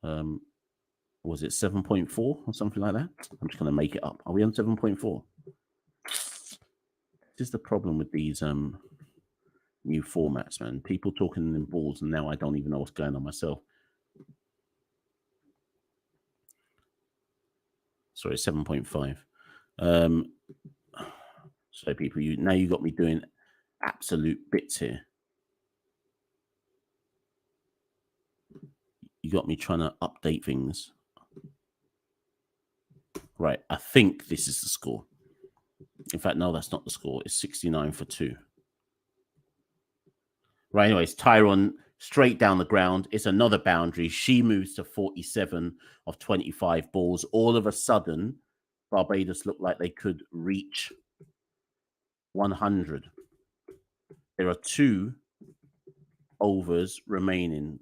Was it 7.4 or something like that? I'm just going to make it up. Are we on 7.4? This is the problem with these new formats, man. People talking in balls, and now I don't even know what's going on myself. Sorry, 7.5. So people, you got me doing absolute bits here. You got me trying to update things. Right, I think this is the score. In fact, no, that's not the score. It's 69 for 2. Right, anyways, Tyron straight down the ground. It's another boundary. She moves to 47 of 25 balls. All of a sudden, Barbados looked like they could reach 100. There are 2 overs remaining,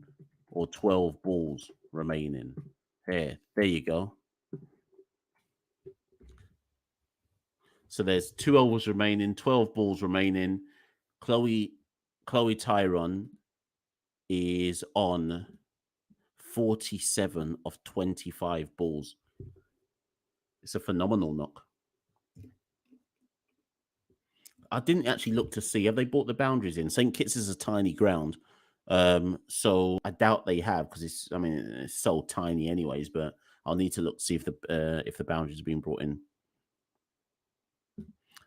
or 12 balls remaining. There you go. So there's 2 overs remaining, 12 balls remaining. Chloe Tyron is on 47 of 25 balls. It's a phenomenal knock. I didn't actually look to see, have they brought the boundaries in? St. Kitts is a tiny ground. So I doubt they have, because it's so tiny anyways, but I'll need to look to see if the boundaries have been brought in.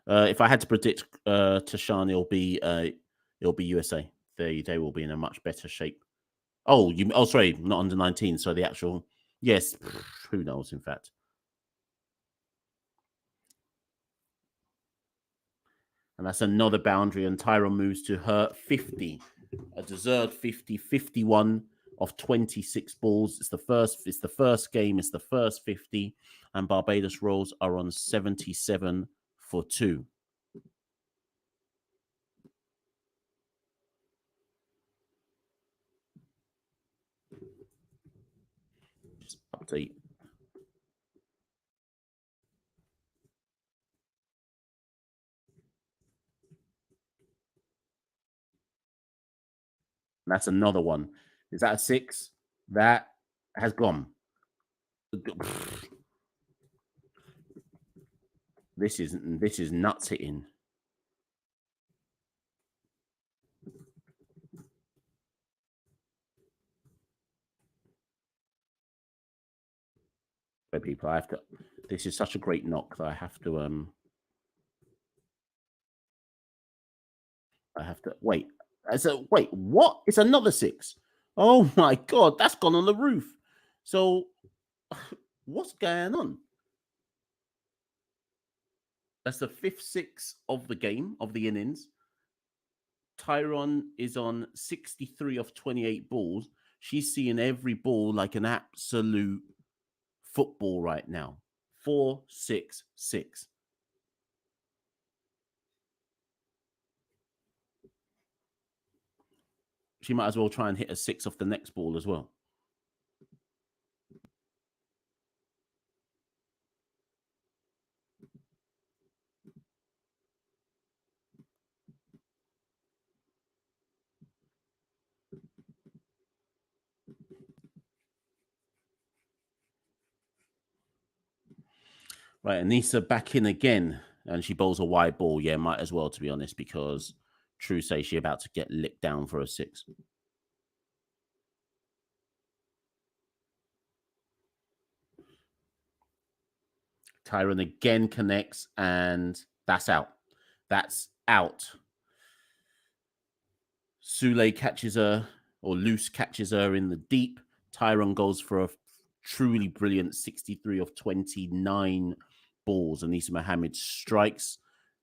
If I had to predict Tashan, it'll be USA. They will be in a much better shape. Oh, sorry, not under 19. So the actual, yes, who knows? In fact, and that's another boundary. And Tyron moves to her 50, a deserved 50, 51 of 26 balls. It's the first game. It's the first 50, and Barbados rolls are on 77 for 2. Just update. That's another one. Is that a 6? That has gone. This is nuts hitting. People, this is such a great knock that I have to wait. Wait, what? It's another 6. Oh my god, that's gone on the roof. So what's going on? That's the 5th 6 of the game, of the innings. Tyron is on 63 of 28 balls. She's seeing every ball like an absolute football right now. 4, 6, 6. She might as well try and hit a 6 off the next ball as well. Right, Anissa back in again, and she bowls a wide ball. Yeah, might as well, to be honest, because True say she about to get licked down for a 6. Tyron again connects, and that's out. That's out. Sule catches her, or Loose catches her in the deep. Tyron goes for a truly brilliant 63 of 29 balls. Anissa Mohammed strikes.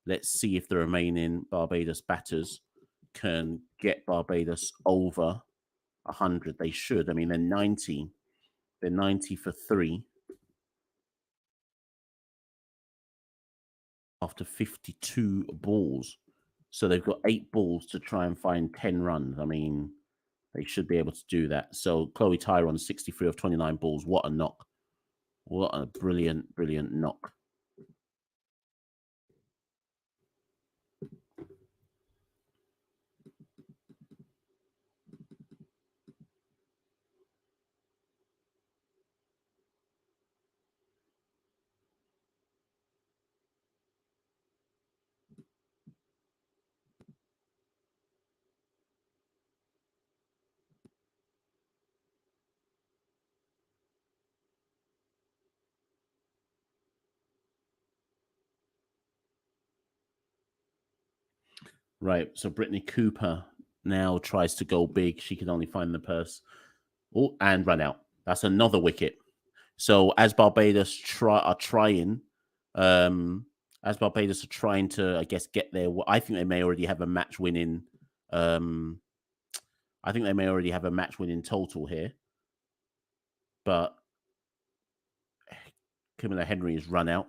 Let's see if the remaining Barbados batters can get Barbados over 100. They should. I mean, they're 90. They're 90 for 3 after 52 balls. So they've got 8 balls to try and find 10 runs. I mean, they should be able to do that. So Chloe Tyron, 63 of 29 balls. What a knock. What a brilliant, brilliant knock. Right, so Brittany Cooper now tries to go big. She can only find the purse. Oh, and run out. That's another wicket. So as Barbados are trying to, I guess, get there, I think they may already have a match winning. I think they may already have a match winning total here. But Camilla Henry has run out.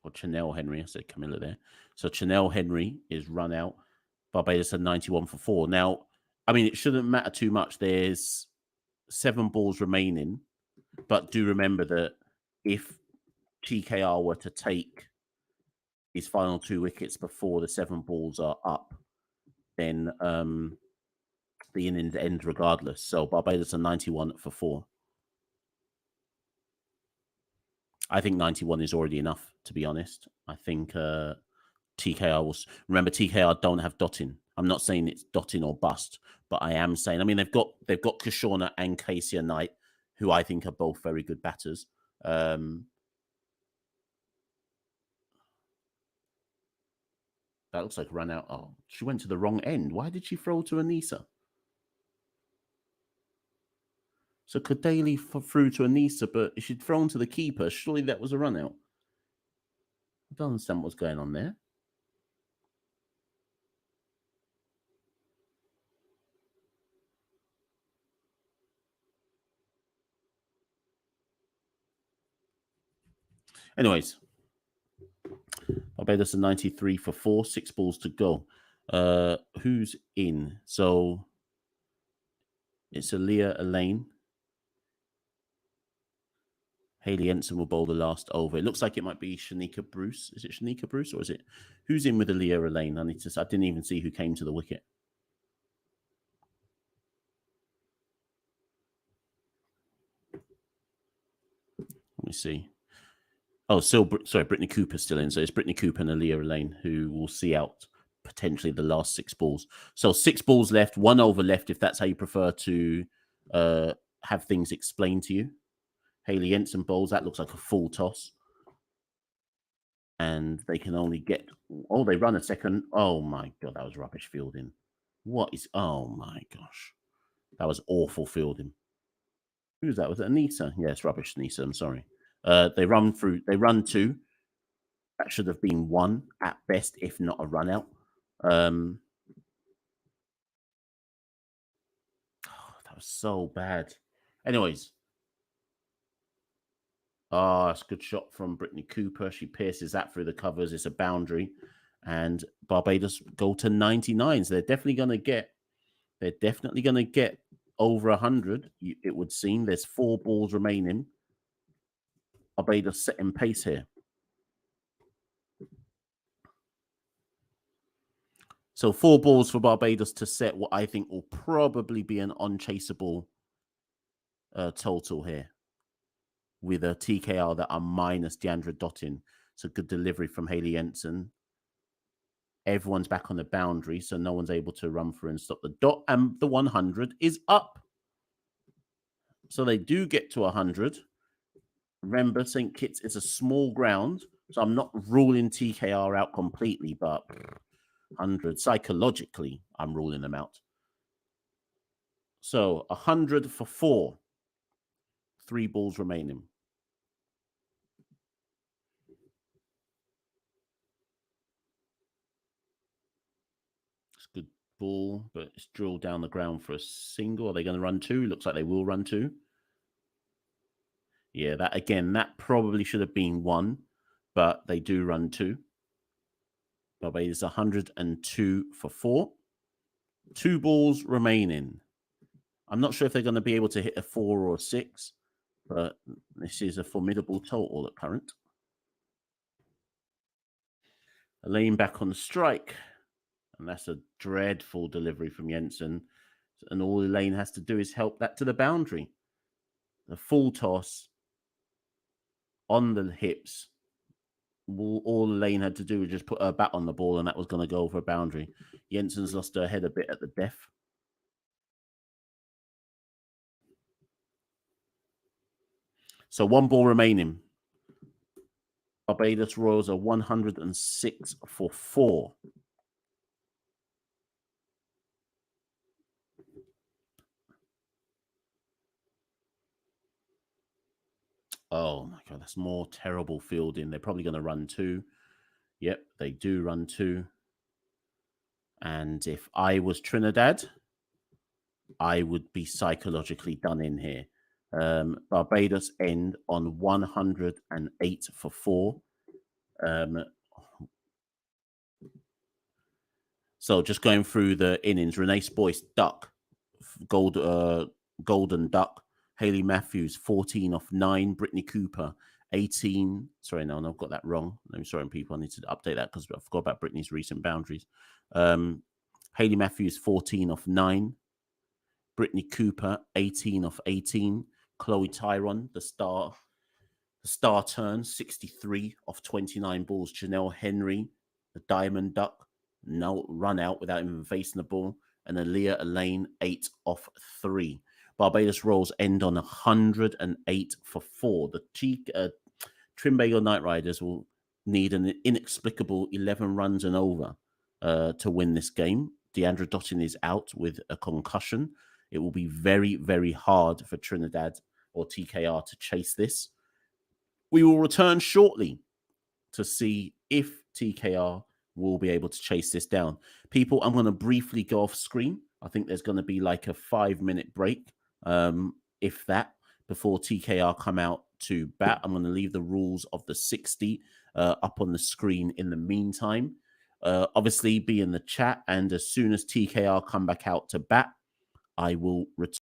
Or Chanel Henry, I said Camilla there. So Chanel Henry is run out. Barbados had 91 for 4. Now, I mean, it shouldn't matter too much. There's 7 balls remaining. But do remember that if TKR were to take his final 2 wickets before the 7 balls are up, then the innings end regardless. So Barbados are 91 for 4. I think 91 is already enough, to be honest. I think TKR will. Remember, TKR don't have dotting. I'm not saying it's dotting or bust, but I am saying. I mean, they've got Kishorna and Casey Knight, who I think are both very good batters. That looks like run out. Oh, she went to the wrong end. Why did she throw to Anissa? So Daly threw to Anissa, but she'd thrown to the keeper. Surely that was a run out. I don't understand what's going on there. Anyways, Barbados are 93 for 4, 6 balls to go. Who's in? So it's Aaliyah Elaine. Hayley Ensign will bowl the last over. It looks like it might be Shanika Bruce. Is it Shanika Bruce or is it who's in with Aaliyah Elaine? I didn't even see who came to the wicket. Let me see. Oh, sorry, Brittany Cooper's still in. So it's Brittany Cooper and Aaliyah Elaine who will see out potentially the last 6 balls. So 6 balls left, 1 over left, if that's how you prefer to have things explained to you. Hayley Ensign bowls. That looks like a full toss. And they can only get... Oh, they run a second. Oh, my God, that was rubbish fielding. What is... Oh, my gosh. That was awful fielding. Who's that? Was it Anissa? Yeah, it's rubbish, Anissa. I'm sorry. They run 2. That should have been 1 at best, if not a run out. Oh, that was so bad. Anyways. Oh, it's a good shot from Brittany Cooper. She pierces that through the covers. It's a boundary. And Barbados go to 99. So they're definitely going to get over 100, it would seem. There's 4 balls remaining. Barbados setting pace here. So 4 balls for Barbados to set what I think will probably be an unchaseable total here, with a TKR that are minus Deandra Dottin. So good delivery from Hayley Jensen. Everyone's back on the boundary, so no one's able to run through and stop the dot. And the 100 is up. So they do get to 100. Remember, St. Kitts is a small ground, so I'm not ruling TKR out completely, but 100, psychologically, I'm ruling them out. So 100 for 4. 3 balls remaining. It's a good ball, but it's drilled down the ground for a single. Are they going to run 2? Looks like they will run 2. Yeah, that probably should have been 1, but they do run 2. Barbados 102 for 4. 2 balls remaining. I'm not sure if they're going to be able to hit a 4 or a 6, but this is a formidable total at current. Elaine back on strike, and that's a dreadful delivery from Jensen. And all Elaine has to do is help that to the boundary. The full toss on the hips. All Elaine had to do was just put her bat on the ball, and that was going to go over a boundary. Jensen's lost her head a bit at the death. So 1 ball remaining. Barbados Royals are 106 for 4. Oh my God, that's more terrible fielding. They're probably going to run 2. Yep, they do run 2. And if I was Trinidad, I would be psychologically done in here. Barbados end on 108 for 4. So just going through the innings, Renee Boyce, duck, golden duck. Hayley Matthews, 14 off 9. Brittany Cooper, 18. Sorry, no, I've got that wrong. I'm sorry, people. I need to update that because I forgot about Brittany's recent boundaries. Hayley Matthews, 14 off 9. Brittany Cooper, 18 off 18. Chloe Tyron, the star turn, 63 off 29 balls. Janelle Henry, the diamond duck, no run out without even facing the ball. And Aaliyah Elaine, 8 off 3. Barbados Rolls end on 108 for 4. The Trinbago Knight Riders will need an inexplicable 11 runs and over to win this game. Deandra Dottin is out with a concussion. It will be very, very hard for Trinidad or TKR to chase this. We will return shortly to see if TKR will be able to chase this down. People, I'm going to briefly go off screen. I think there's going to be like a 5-minute break, if that, before TKR come out to bat. I'm going to leave the rules of the 60 up on the screen in the meantime. Obviously, be in the chat, and as soon as TKR come back out to bat, I will return.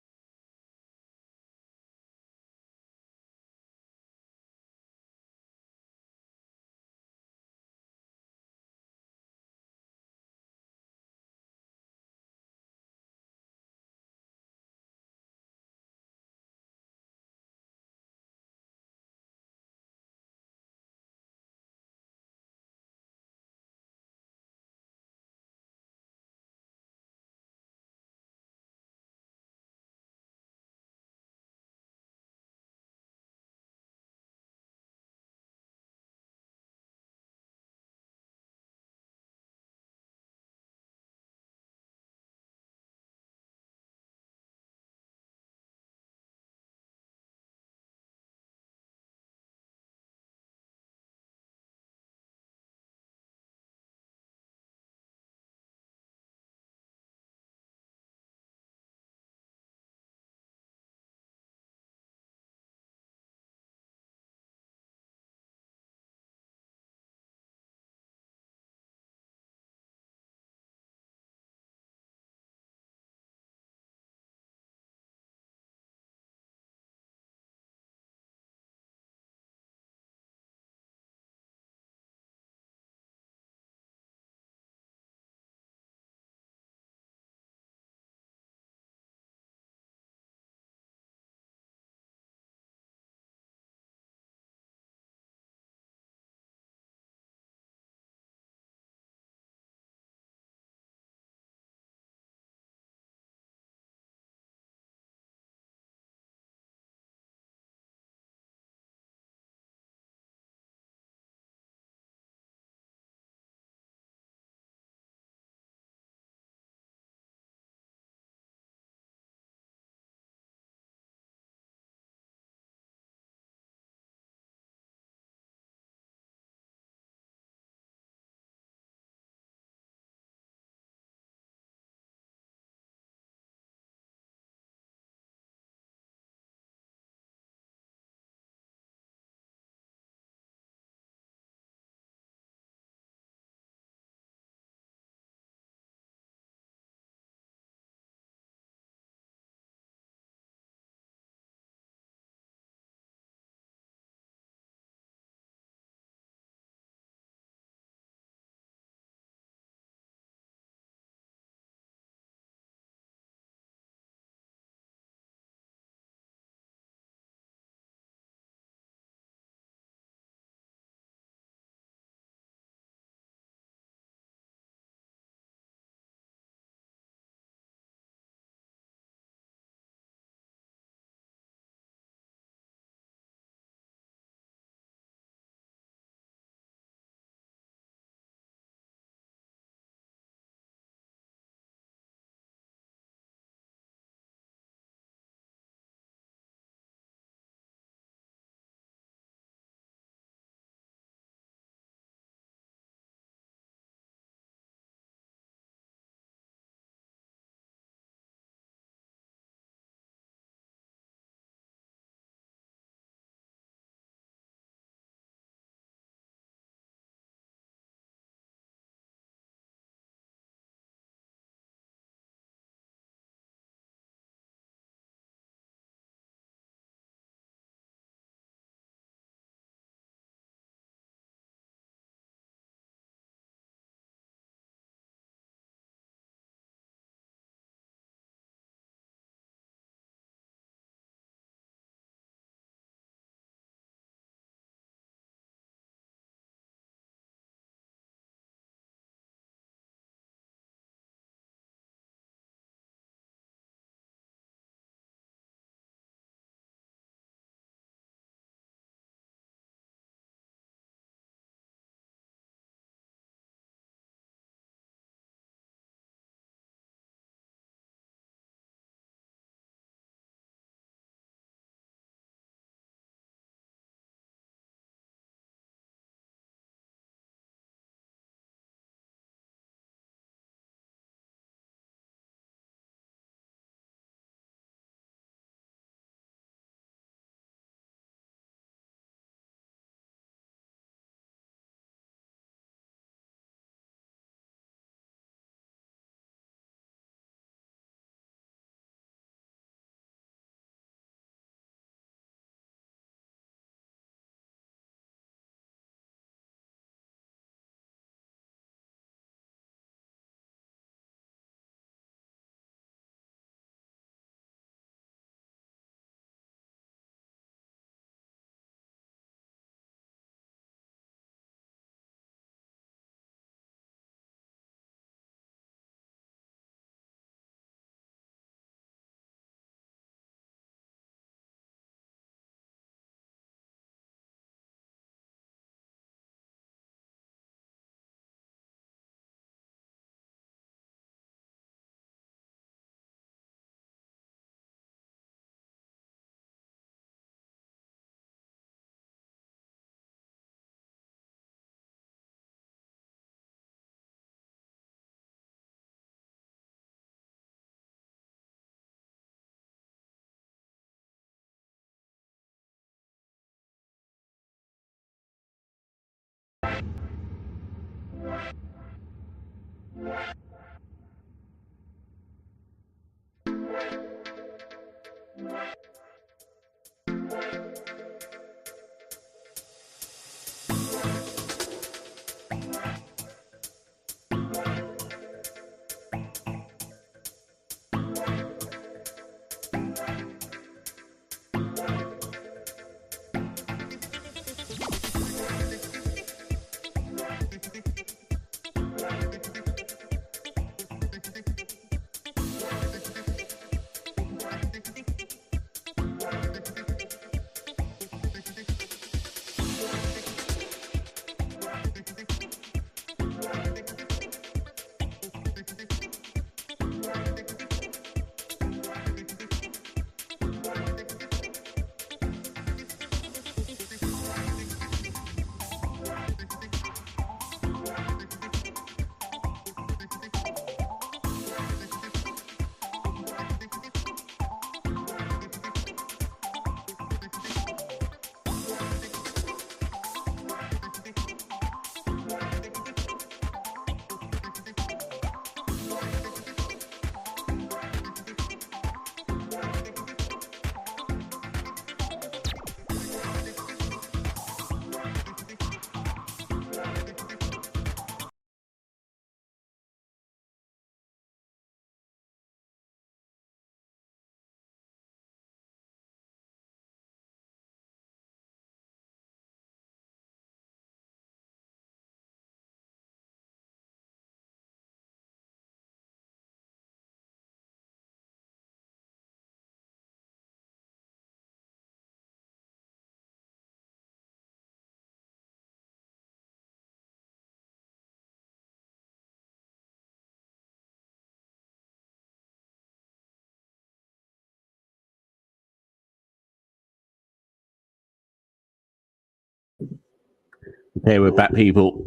Okay, we're back, people.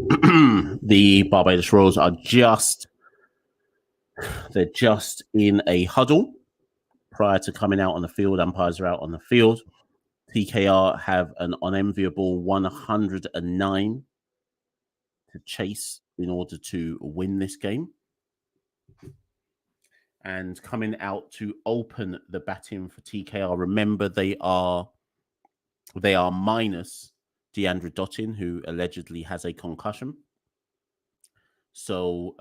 The Barbados Royals are just in a huddle prior to coming out on the field. Umpires are out on the field. TKR have an unenviable 109 to chase in order to win this game. And coming out to open the batting for TKR, remember they are minus Deandre Dottin, who allegedly has a concussion. So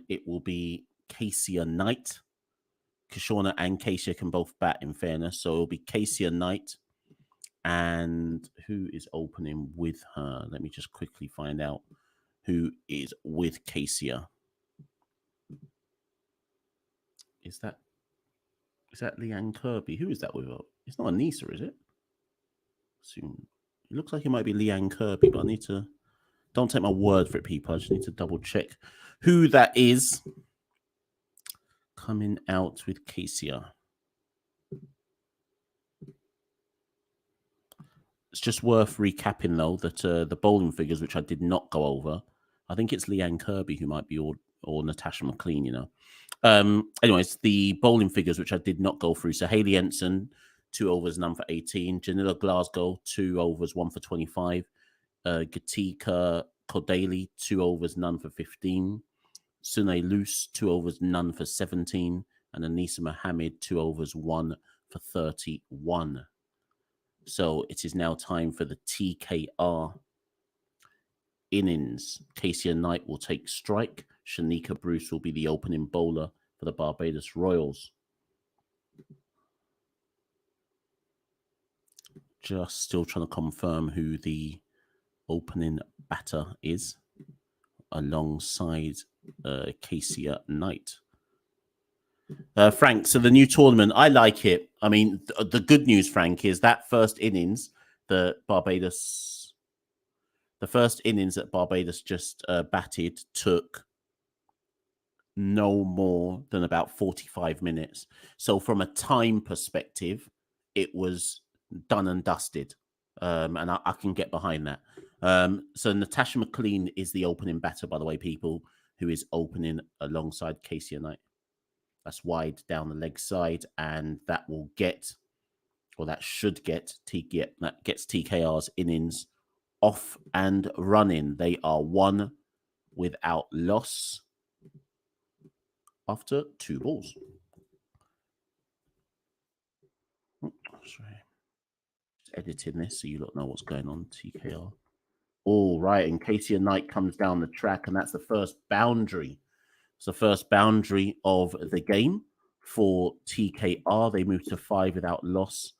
it will be Casey Knight. Kishorna and Casey can both bat, in fairness. So it'll be Casey Knight. And who is opening with her? Let me just quickly find out who is with Casey. Is that Leanne Kirby? Who is that with her? It's not Anissa, is it? Soon. It looks like it might be Leanne Kirby, but I need to... Don't take my word for it, people. I just need to double check who that is coming out with Casey. It's just worth recapping, though, that the bowling figures, which I did not go over, I think it's Leanne Kirby who might be, or Natasha McLean, you know. Anyways, the bowling figures, which I did not go through. So Hayley Ensign, 2 overs, none for 18. Janilla Glasgow, 2 overs, 1 for 25. Gatika Cordaly, 2 overs, none for 15. Sune Luce, 2 overs, none for 17. And Anissa Mohammed, 2 overs, 1 for 31. So it is now time for the TKR innings. Casey Knight will take strike. Shanika Bruce will be the opening bowler for the Barbados Royals. Just still trying to confirm who the opening batter is alongside Casey Knight. Frank, so the new tournament, I like it. I mean, the good news, Frank, is that first innings that Barbados just batted took no more than about 45 minutes. So from a time perspective, it was done and dusted. And I can get behind that. So Natasha McLean is the opening batter, by the way, people, who is opening alongside Casey Knight. That's wide down the leg side, and that will get, or that should get, that gets TKR's innings off and running. They are 1 without loss after 2 balls. Oh, sorry. Just editing this so you don't know what's going on, TKR. All right, and Casey Knight comes down the track, and that's the first boundary. It's the first boundary of the game for TKR. They move to 5 without loss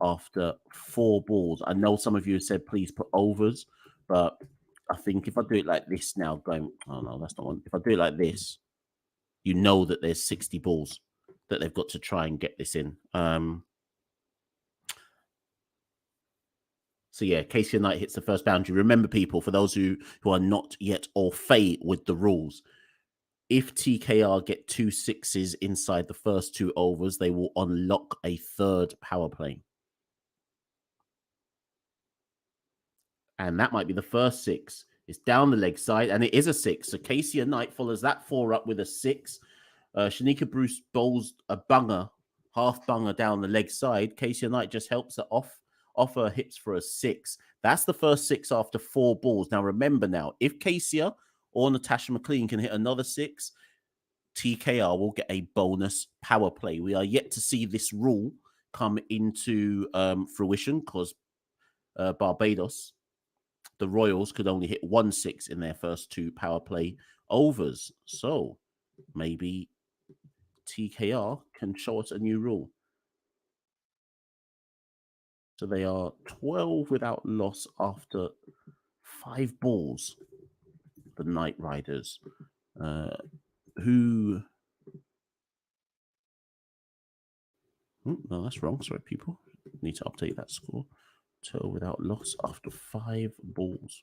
after 4 balls. I know some of you have said please put overs, but I think if I do it like this now, going, oh no, that's not one. If I do it like this, you know that there's 60 balls that they've got to try and get this in. So yeah, Casey Knight hits the first boundary. Remember, people, for those who are not yet au fait with the rules, if TKR get 2 6s inside the first 2 overs, they will unlock a 3rd power play. And that might be the first 6. It's down the leg side, and it is a 6. So Casey Knight follows that 4 up with a 6. Shanika Bruce bowls a bunger, half bunger down the leg side. Casey Knight just helps her off her hips for a 6. That's the first 6 after 4 balls. Now, remember now, if Casey or Natasha McLean can hit another 6, TKR will get a bonus power play. We are yet to see this rule come into fruition because Barbados, the Royals, could only hit 1 6 in their first 2 power play overs. So maybe TKR can show us a new rule. So they are 12 without loss after 5 balls. The Night Riders, who... Oh, no, that's wrong. Sorry, people. Need to update that score. 12 without loss after 5 balls.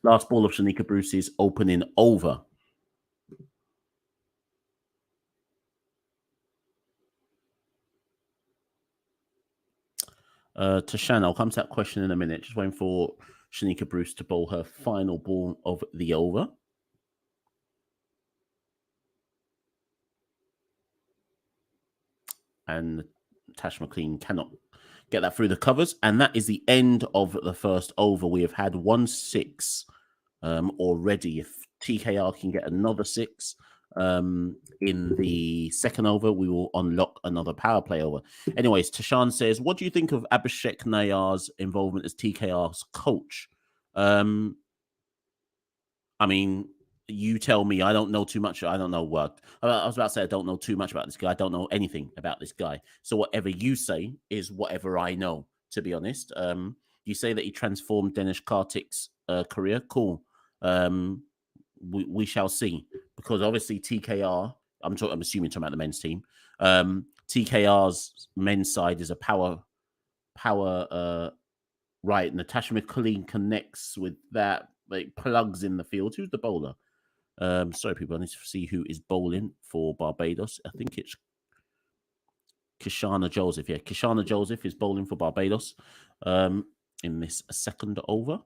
Last ball of Shanika Bruce's opening over. Tashan, I'll come to that question in a minute. Just waiting for Shanika Bruce to bowl her final ball of the over. And Tash McLean cannot get that through the covers. And that is the end of the first over. We have had 1 6 already. If TKR can get another 6 in the second over, we will unlock another power play over. Anyways, Tashan says, what do you think of Abhishek Nayar's involvement as TKR's coach? I mean, you tell me. I don't know too much. I don't know what. I was about to say I don't know too much about this guy. I don't know anything about this guy. So whatever you say is whatever I know, to be honest. You say that he transformed Dinesh Karthik's career. Cool. We shall see. Because obviously TKR, I'm assuming talking about the men's team. TKR's men's side is a power right. Natasha McLean connects with that, like plugs in the field. Who's the bowler? Sorry, people, I need to see who is bowling for Barbados. I think it's Kishana Joseph. Yeah, Kishana Joseph is bowling for Barbados in this second over.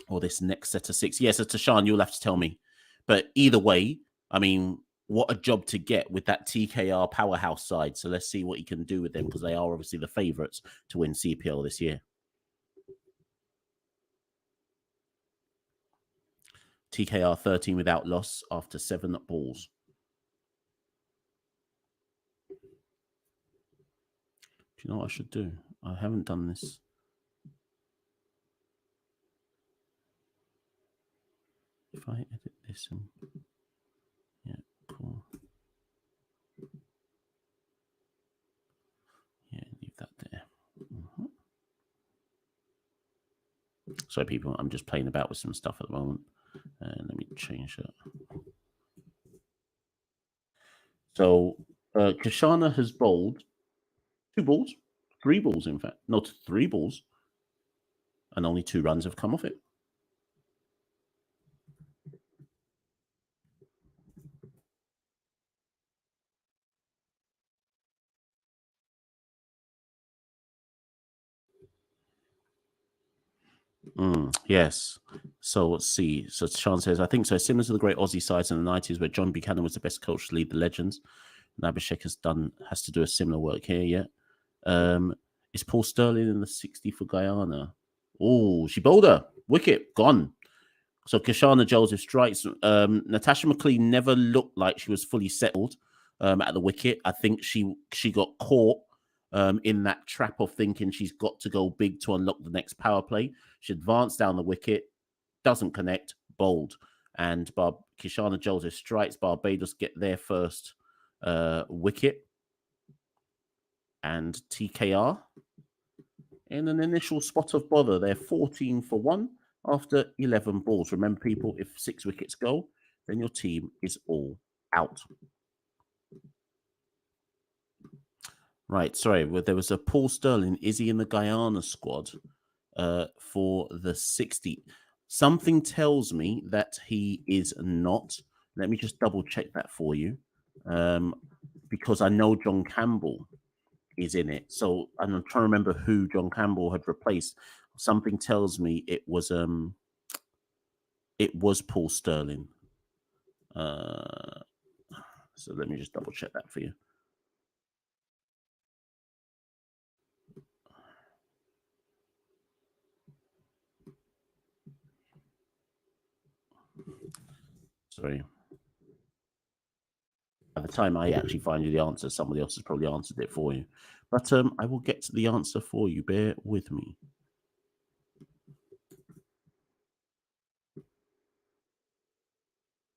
Or this next set of 6. Yes, so Tashan, you'll have to tell me. But either way, I mean, what a job to get with that TKR powerhouse side. So let's see what he can do with them, because they are obviously the favourites to win CPL this year. TKR 13 without loss after 7 balls. Do you know what I should do? I haven't done this. If I edit this and... Yeah, cool. Yeah, leave that there. Sorry, people, I'm just playing about with some stuff at the moment. Let me change that. So, Kashana has bowled 2 balls, 3 balls, in fact. Not 3 balls. And only 2 runs have come off it. Yes. So let's see. So Sean says, I think so. Similar to the great Aussie sides in the 90s where John Buchanan was the best coach to lead the legends. And Abhishek has to do a similar work here, yeah. Is Paul Sterling in the 60 for Guyana? Oh, she bowled her. Wicket, gone. So Kashana Joseph strikes. Natasha McLean never looked like she was fully settled at the wicket. I think she got caught in that trap of thinking she's got to go big to unlock the next power play. She advanced down the wicket, doesn't connect, bowled. And Kashana Joseph strikes. Barbados get their first wicket. And TKR, in an initial spot of bother, they're 14 for 1 after 11 balls. Remember, people, if 6 wickets go, then your team is all out. Right, sorry, there was a Paul Sterling. Is he in the Guyana squad for the 60? Something tells me that he is not. Let me just double check that for you, because I know John Campbell is in it. So I'm trying to remember who John Campbell had replaced. Something tells me it was Paul Sterling. So let me just double check that for you. Sorry. By the time I actually find you the answer, somebody else has probably answered it for you. But I will get to the answer for you. Bear with me.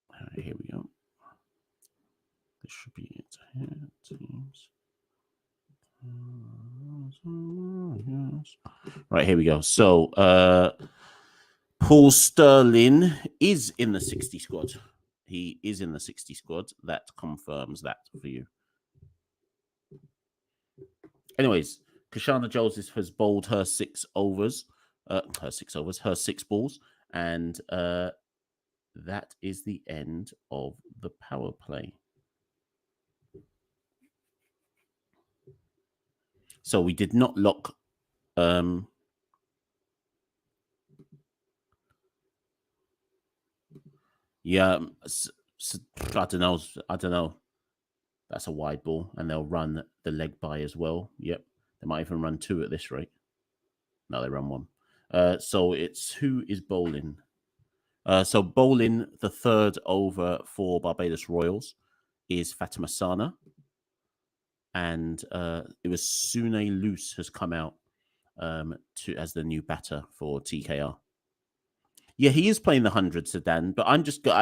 All right, here we go. This should be it. Here, teams. Right, here we go. So Paul Sterling is in the 60 squad. He is in the 60 squad. That confirms that for you. Anyways, Kashana Joseph has bowled her 6 balls, and that is the end of the power play. So we did not lock. Yeah, I don't know. That's a wide ball, and they'll run the leg by as well. Yep, they might even run 2 at this rate. No, they run 1. So it's who is bowling. So bowling the 3rd over for Barbados Royals is Fatima Sana, and it was Sune Luce has come out as the new batter for TKR. Yeah, he is playing the 100, Sedan, but I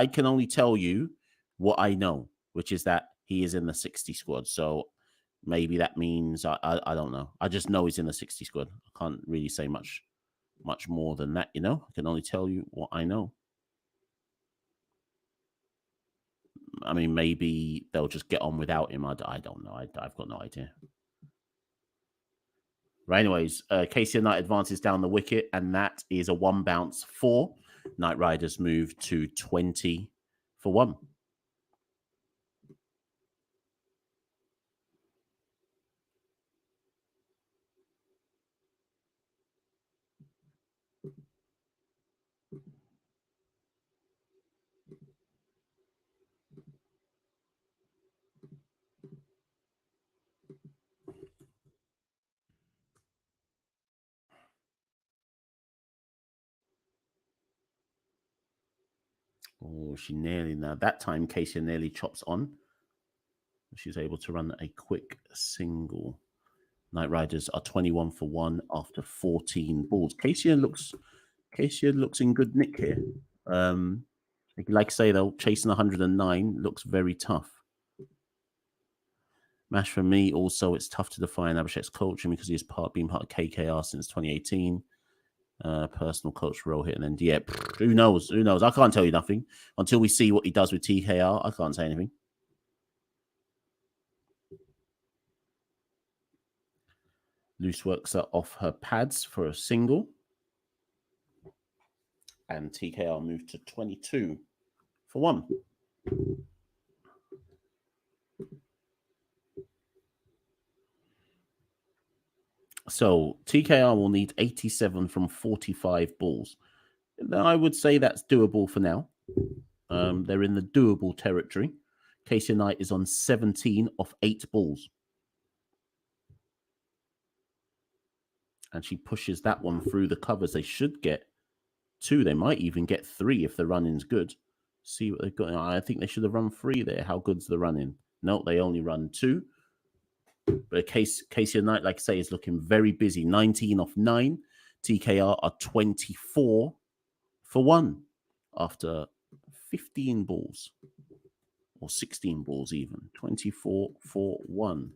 can only tell you what I know, which is that he is in the 60 squad. So maybe that means I don't know. I just know he's in the 60 squad. I can't really say much more than that, I can only tell you what I know. I mean, maybe they'll just get on without him. I don't know. I've got no idea. Right, anyways, KCR Knight advances down the wicket, and that is a 1 bounce 4. Knight Riders move to 20 for 1. Oh, that time KCR nearly chops on. She's able to run a quick single. Knight Riders are 21 for 1 after 14 balls. KCR looks in good nick here. Like I say, though, chasing 109 looks very tough. Mash for me, also, it's tough to define Abhishek's coaching because he's been part of KKR since 2018. Personal coach role here, and then yeah, who knows? I can't tell you nothing until we see what he does with TKR. I can't say anything. Luce works her off her pads for a single, and TKR moved to 22 for 1. So TKR will need 87 from 45 balls. I would say that's doable for now. They're in the doable territory. KCR Knight is on 17 off 8 balls. And she pushes that one through the covers. They should get 2. They might even get 3 if the running's good. See what they've got. I think they should have run 3 there. How good's the running? No, they only run 2. But Casey Knight, like I say, is looking very busy. 19 off 9. TKR are 24 for 1 after 15 balls. Or 16 balls even. 24 for 1.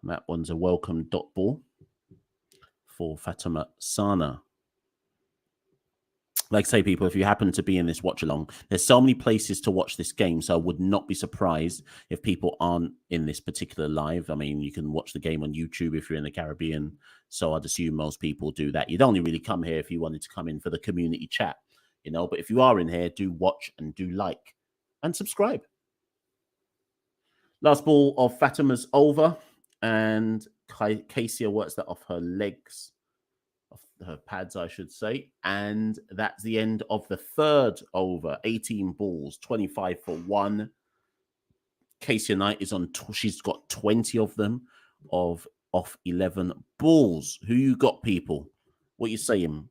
That one's a welcome dot ball for Fatima Sana. Like I say, people, if you happen to be in this watch along, there's so many places to watch this game. So I would not be surprised if people aren't in this particular live. I mean, you can watch the game on YouTube if you're in the Caribbean. So I'd assume most people do that. You'd only really come here if you wanted to come in for the community chat, you know. But if you are in here, do watch and do like and subscribe. Last ball of Fatima's over, and Casey works that off her legs. Her pads, I should say. And that's the end of the 3rd over. 18 balls, 25 for 1. Casey Knight is on, she's got 20 of them off 11 balls. Who you got, people? What you saying?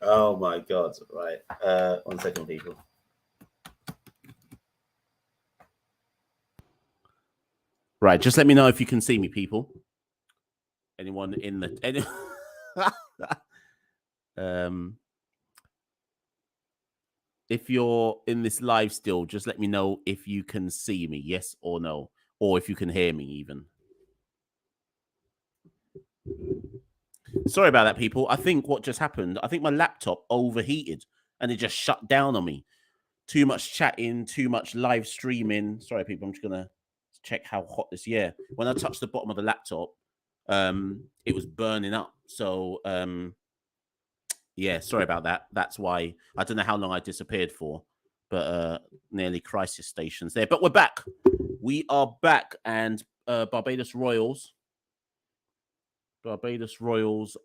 Oh my God. Right. 1 second, people. Right. Just let me know if you can see me, people. Anyone in the... if you're in this live still, just let me know if you can see me, yes or no, or if you can hear me even. Sorry about that, people. I think what just happened, I think my laptop overheated and it just shut down on me. Too much chatting, too much live streaming. Sorry, people. I'm just going to check how hot this. Yeah. When I touched the bottom of the laptop, it was burning up. So, yeah, sorry about that. That's why I don't know how long I disappeared for, but nearly crisis stations there. But we're back. We are back, and Barbados Royals are Barbados Royals.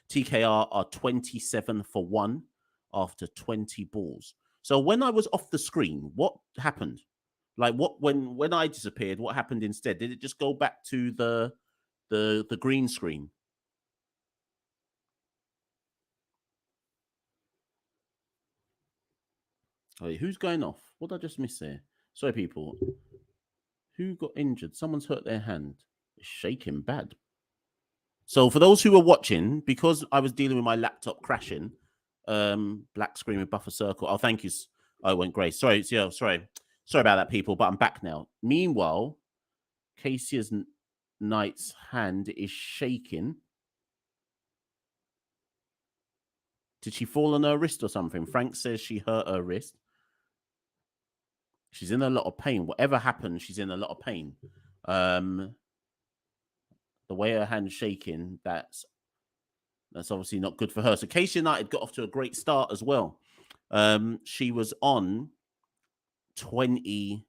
TKR are 27 for 1 after 20 balls. So when I was off the screen, what happened? Like when I disappeared, what happened instead? Did it just go back to the green screen? Wait, who's going off? What did I just miss there? Sorry, people. Who got injured? Someone's hurt their hand. It's shaking bad. So for those who are watching, because I was dealing with my laptop crashing, black screen with buffer circle. Oh, thank you. Oh, it went great. Sorry about that, people. But I'm back now. Meanwhile, Casey's knight's hand is shaking. Did she fall on her wrist or something? Frank says she hurt her wrist. She's in a lot of pain. Whatever happened, she's in a lot of pain. The way her hand's shaking, that's obviously not good for her. So Casey United got off to a great start as well. She was on 20.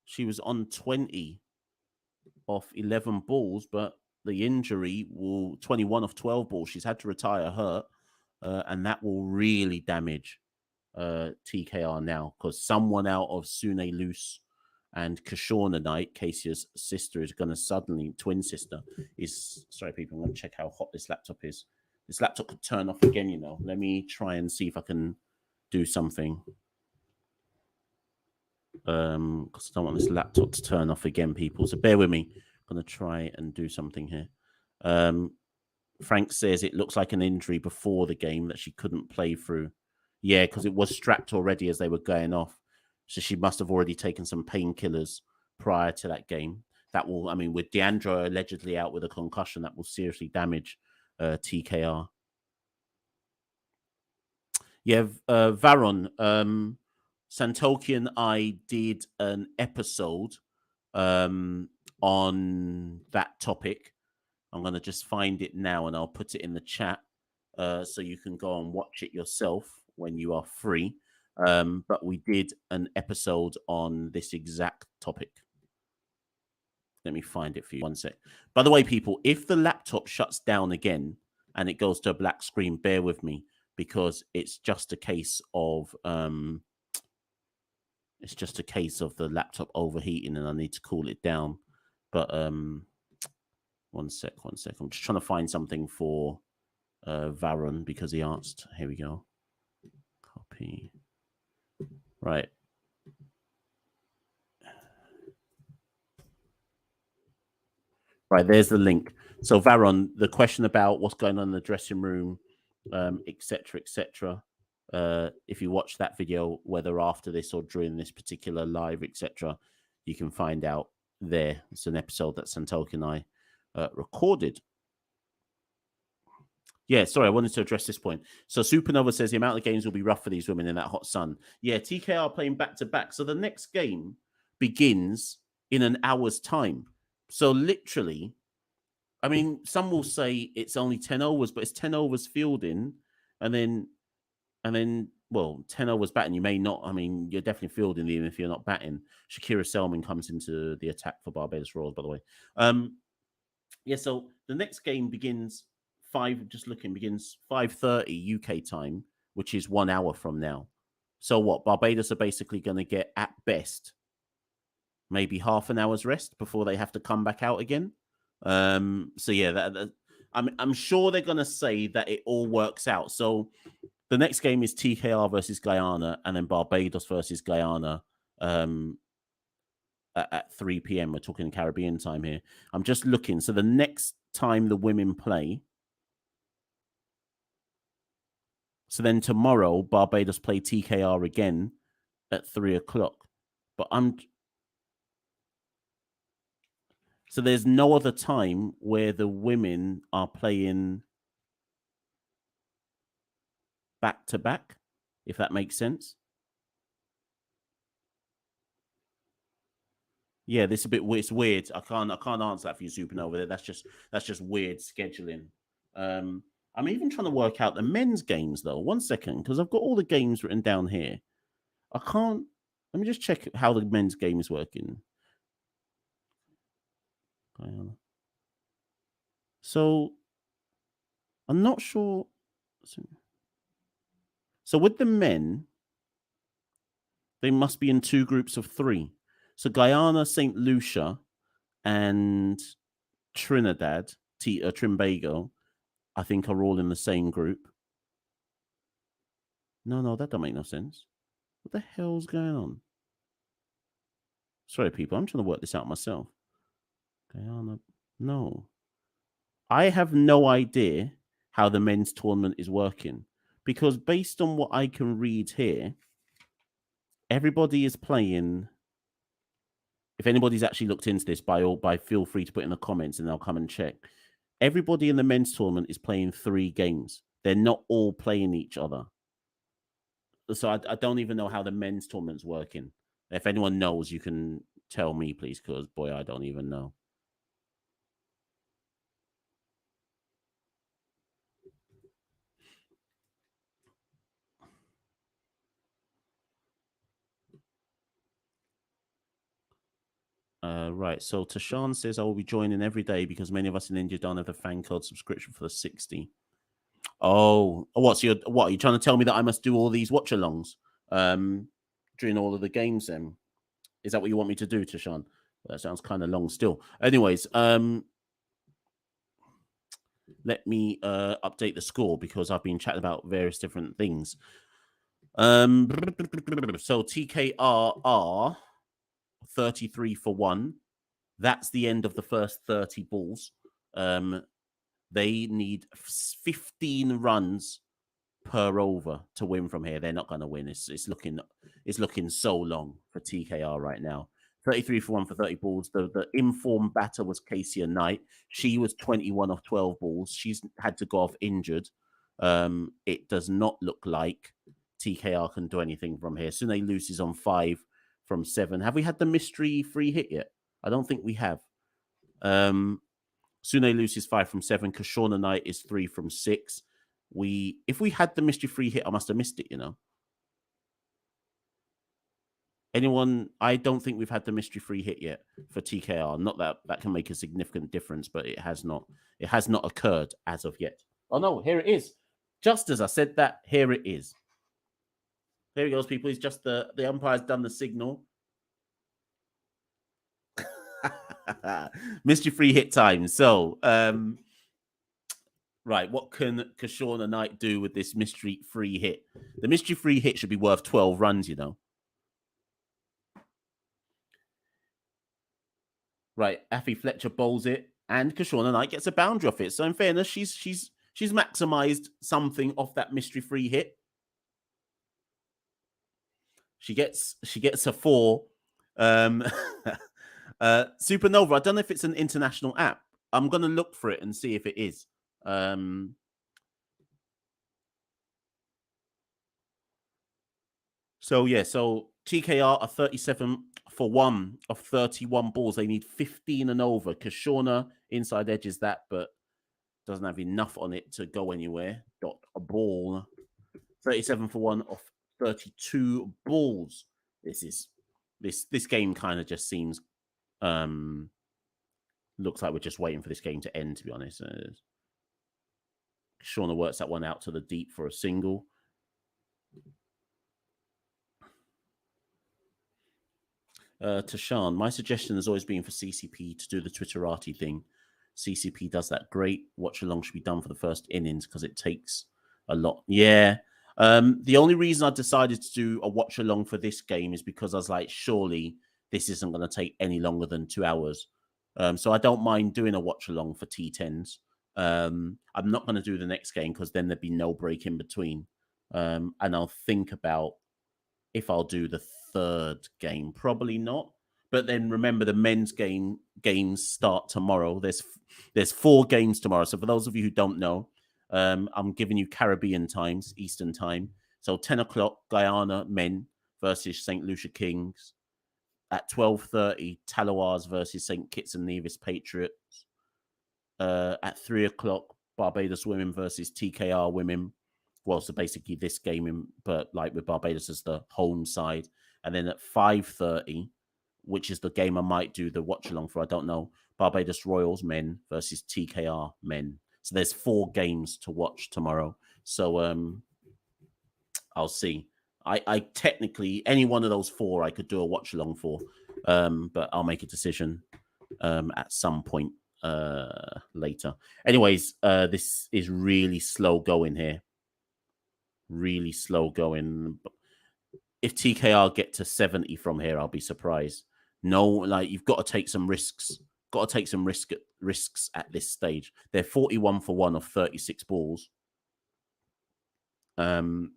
She was on 20 off 11 balls, but the injury will 21 off 12 balls. She's had to retire hurt, and that will really damage TKR now, because someone out of Sune Luce and Kashorna Knight, Casey's sister, is going to suddenly, twin sister, is, sorry people, I'm going to check how hot this laptop is. This laptop could turn off again, you know. Let me try and see if I can do something. Because I don't want this laptop to turn off again, people. So bear with me. I'm going to try and do something here. Frank says it looks like an injury before the game that she couldn't play through. Yeah, because it was strapped already as they were going off. So she must have already taken some painkillers prior to that game. That will, I mean, with Deandra allegedly out with a concussion, that will seriously damage TKR. Yeah, Varon, Santoki and I did an episode on that topic. I'm going to just find it now and I'll put it in the chat so you can go and watch it yourself when you are free. But we did an episode on this exact topic. Let me find it for you. One sec. By the way, people, if the laptop shuts down again and it goes to a black screen, bear with me, because it's just a case of the laptop overheating and I need to cool it down. But one sec. I'm just trying to find something for Varon because he asked. Here we go. Copy. Right. Right, there's the link. So Varon, the question about what's going on in the dressing room, etc. If you watch that video, whether after this or during this particular live, etc., you can find out there. It's an episode that Santoki and I recorded. Yeah, sorry, I wanted to address this point. So Supernova says the amount of games will be rough for these women in that hot sun. Yeah, TKR playing back-to-back. So the next game begins in an hour's time. So literally, I mean, some will say it's only 10 overs, but it's 10 overs fielding, and then, well, 10 overs batting. You may not. I mean, you're definitely fielding even if you're not batting. Shakira Selman comes into the attack for Barbados Royals, by the way. Yeah. So the next game begins 5:30 UK time, which is 1 hour from now. So what? Barbados are basically going to get at best maybe half an hour's rest before they have to come back out again. So yeah, I'm sure they're gonna say that it all works out. So the next game is TKR versus Guyana, and then Barbados versus Guyana at 3 p.m. We're talking Caribbean time here. I'm just looking. So the next time the women play, so then tomorrow Barbados play TKR again at 3 o'clock. But so there's no other time where the women are playing back to back, if that makes sense. Yeah, this is a bit weird. It's weird. I can't answer that for you, Supernova. That's just weird scheduling. I'm even trying to work out the men's games though. 1 second, because I've got all the games written down here. I can't. Let me just check how the men's game is working. So I'm not sure. So with the men, they must be in 2 groups of 3. So Guyana, St. Lucia, and Trinidad, Trinbago, I think are all in the same group. No, that don't make no sense. What the hell's going on? Sorry, people. I'm trying to work this out myself. Guyana. No. I have no idea how the men's tournament is working because based on what I can read here, everybody is playing. If anybody's actually looked into this, by feel free to put in the comments and I'll come and check. Everybody in the men's tournament is playing 3 games. They're not all playing each other. So I don't even know how the men's tournament's working. If anyone knows, you can tell me, please, because boy, I don't even know. Right. So Tashan says I will be joining every day because many of us in India don't have the fan code subscription for the 60. Oh, what are you trying to tell me that I must do all these watchalongs during all of the games then? Is that what you want me to do, Tashan? That sounds kind of long still. Anyways, let me update the score because I've been chatting about various different things. So TKR are 33 for 1. That's the end of the first 30 balls. They need 15 runs per over to win from here. They're not going to win. It's looking so long for TKR right now. 33 for 1 for 30 balls. The informed batter was Casey Knight. She was 21 off 12 balls. She's had to go off injured. It does not look like TKR can do anything from here. Sune Luce is on 5 from 7. Have we had the mystery free hit yet? I don't think we have. Sune Luce is 5 from 7. Kashona Knight is 3 from 6. If we had the mystery free hit, I must have missed it, Anyone? I don't think we've had the mystery free hit yet for TKR. Not that can make a significant difference, but it has not occurred as of yet. Oh no, here it is. Just as I said that, here it is. There he goes, people. He's just the umpire's done the signal. Mystery free hit time. So, right, what can Kashona Knight do with this mystery free hit? The mystery free hit should be worth 12 runs, Right, Affy Fletcher bowls it, and Kashona Knight gets a boundary off it. So in fairness, she's maximized something off that mystery free hit. She gets a 4. Supernova. I don't know if it's an international app. I'm gonna look for it and see if it is. So TKR are 37 for 1 of 31 balls. They need 15 and over. Kashona inside edges that, but doesn't have enough on it to go anywhere. Dot a ball. 37 for 1 of 32 balls. This game kind of just seems looks like we're just waiting for this game to end, to be honest. Shauna works that one out to the deep for a single. Tashan, my suggestion has always been for CCP to do the Twitterati thing. CCP does that great. Watch along should be done for the first innings because it takes a lot. Yeah. The only reason I decided to do a watch along for this game is because I was like, surely this isn't going to take any longer than 2 hours. So I don't mind doing a watch along for T10s. I'm not going to do the next game because then there'd be no break in between. And I'll think about if I'll do the third game. Probably not. But then remember, the men's games start tomorrow. There's 4 games tomorrow. So for those of you who don't know, I'm giving you Caribbean times, Eastern time. So 10 o'clock, Guyana men versus St. Lucia Kings. At 12:30, Talawars versus St. Kitts and Nevis Patriots. At 3 o'clock, Barbados women versus TKR women. Well, so basically this game, but like with Barbados as the home side. And then at 5:30, which is the game I might do the watch along for, I don't know, Barbados Royals men versus TKR men. So there's 4 games to watch tomorrow. So I'll see. I technically, any one of those 4 I could do a watch along for, but I'll make a decision at some point later. Anyways, this is really slow going here. really slow going. If TKR get to 70 from here, I'll be surprised. No, like you've got to take some risks. Got to take some risks at this stage. They're 41 for 1 of 36 balls. And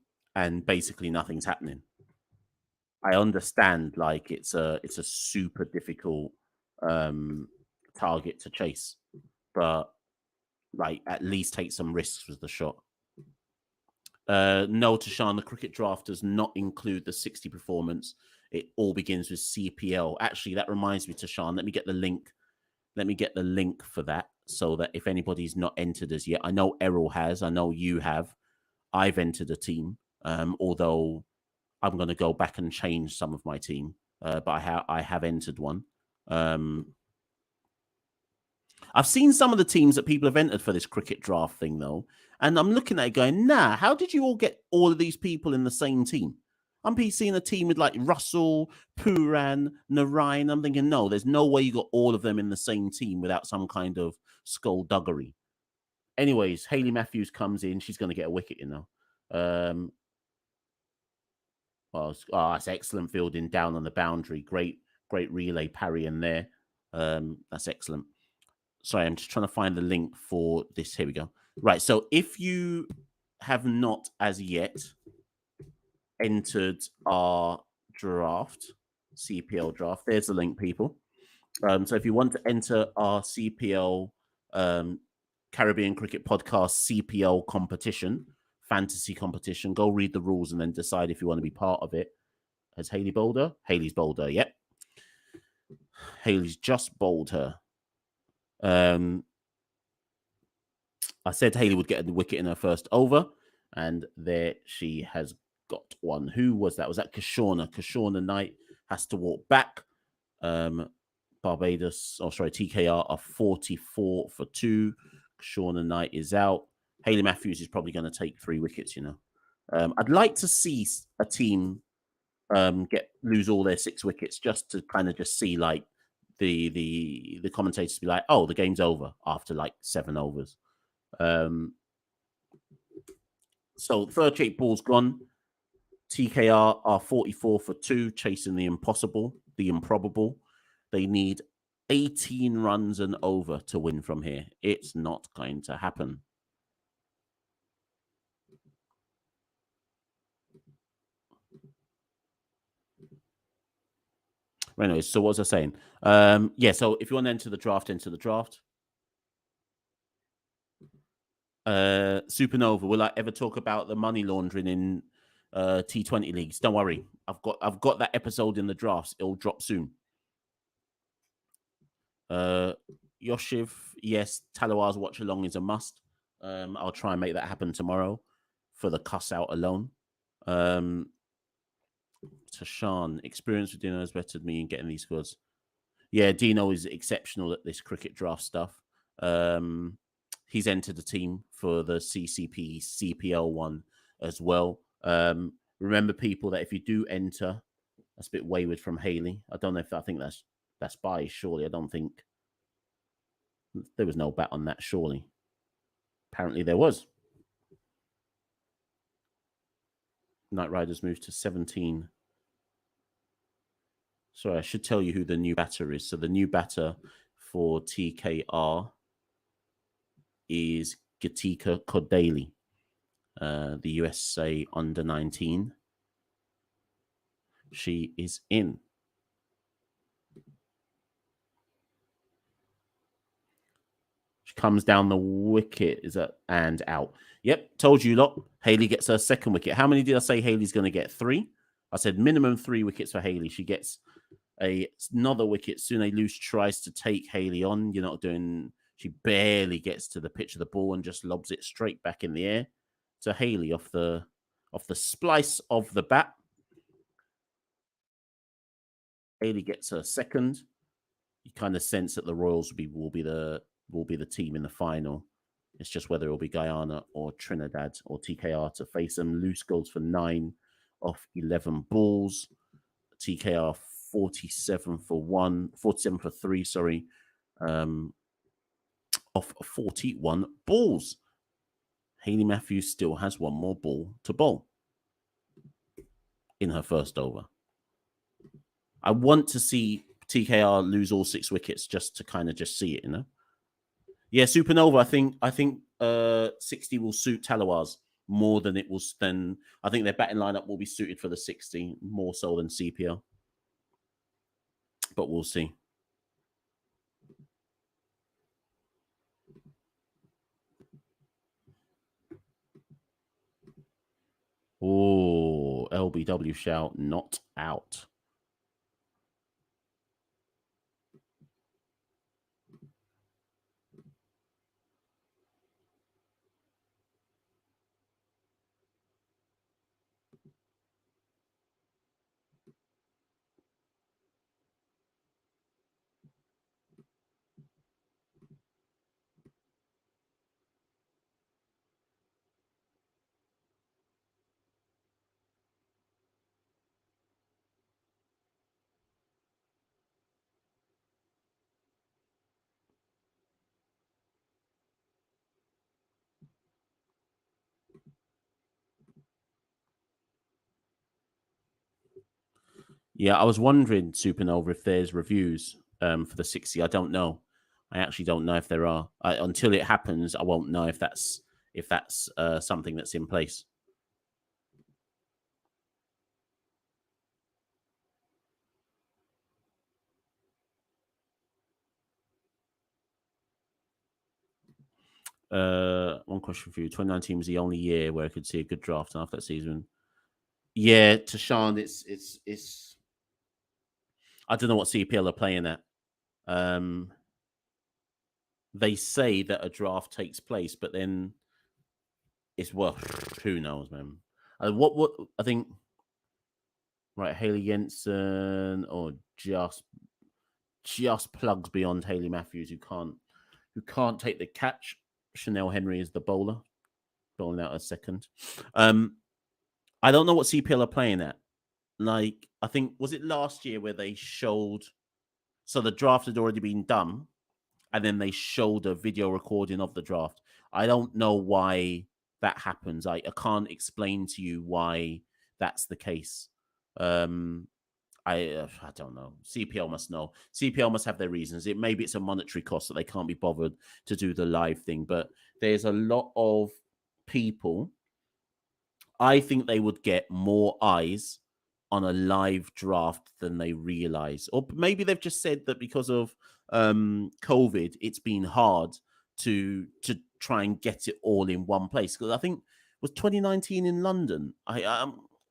basically nothing's happening. I understand like it's a super difficult target to chase, but like at least take some risks with the shot. No, Tashan, the cricket draft does not include the 60 performance. It all begins with CPL. Actually, that reminds me, Tashan, let me get the link. Let me get the link for that so that if anybody's not entered as yet, I know Errol has, I know you have. I've entered a team, although I'm going to go back and change some of my team, but I have entered one. I've seen some of the teams that people have entered for this cricket draft thing, though, and I'm looking at it going, nah, how did you all get all of these people in the same team? I'm seeing a team with like Russell, Puran, Narayan. I'm thinking, no, there's no way you got all of them in the same team without some kind of skullduggery. Anyways, Hayley Matthews comes in. She's going to get a wicket, you know. That's excellent fielding down on the boundary. Great relay parry in there. That's excellent. Sorry, I'm just trying to find the link for this. Here we go. Right, so if you have not as yet entered our draft, CPL draft, there's the link, people. So if you want to enter our CPL Caribbean Cricket Podcast CPL competition, fantasy competition, go read the rules and then decide if you want to be part of it. Has Hayley bowled her? Hayley's bowled her, yep. Hayley's just bowled her. I said Hayley would get a wicket in her first over, and there she has got one. Who was that? Was that Kashona? Kashona Knight has to walk back. Barbados, TKR are 44 for 2. Kashona Knight is out. Hayley Matthews is probably going to take 3 wickets, you know. I'd like to see a team lose all their 6 wickets just to kind of just see like the commentators be like, oh, the game's over after like 7 overs. So 38 balls gone. TKR are 44 for 2, chasing the impossible, the improbable. They need 18 runs and over to win from here. It's not going to happen. Anyways, so what was I saying? Yeah, so if you want to enter the draft, enter the draft. Supernova, will I ever talk about the money laundering in T20 leagues? Don't worry. I've got that episode in the drafts. It'll drop soon. Yoshiv, yes, Talawar's watch along is a must. I'll try and make that happen tomorrow for the cuss out alone. Tashan, experience with Dino is better than me in getting these scores. Yeah, Dino is exceptional at this cricket draft stuff. He's entered the team for the CCP CPL one as well. Remember, people, that if you do enter, that's a bit wayward from Hayley. I don't know if I think that's biased. Surely, I don't think there was no bet on that. Surely, apparently there was. Knight Riders moved to 17. Sorry, I should tell you who the new batter is. So the new batter for TKR is Gatika Kodali, the USA under-19. She is in. She comes down the wicket, and out. Yep, told you lot. Hayley gets her second wicket. How many did I say Hayley's going to get? 3? I said minimum 3 wickets for Hayley. She gets another wicket. Sune Luce tries to take Hayley on. You're not doing... She barely gets to the pitch of the ball and just lobs it straight back in the air to Hayley off the splice of the bat. Hayley gets her second. You kind of sense that the Royals will be the team in the final. It's just whether it'll be Guyana or Trinidad or TKR to face them. Luce goes for 9 off 11 balls. TKR 47 for 3, sorry. Off 41 balls. Hayley Matthews still has one more ball to bowl in her first over. I want to see TKR lose all 6 wickets just to kind of just see it, you know? Yeah, Supernova, I think 60 will suit Talawars more than it will then. I think their batting lineup will be suited for the 60 more so than CPL. But we'll see. Oh, LBW shout, not out. Yeah, I was wondering, Supernova, if there's reviews for the 60. I don't know. I actually don't know if there are. Until it happens, I won't know if that's something that's in place. One question for you. 2019 was the only year where I could see a good draft after that season. Yeah, to Sean, it's I don't know what CPL are playing at. They say that a draft takes place, but then it's, well, who knows, man. What I think, right, Hayley Jensen or just plugs beyond Hayley Matthews, who can't take the catch. Chanel Henry is the bowler, bowling out a second. I don't know what CPL are playing at. Like, I think, was it last year where they showed, so the draft had already been done, and then they showed a video recording of the draft. I don't know why that happens. I can't explain to you why that's the case. I don't know. CPL must know. CPL must have their reasons. Maybe it's a monetary cost that they can't be bothered to do the live thing. But there's a lot of people. I think they would get more eyes on a live draft than they realize. Or maybe they've just said that because of COVID, it's been hard to try and get it all in one place. Because I think it was 2019 in London.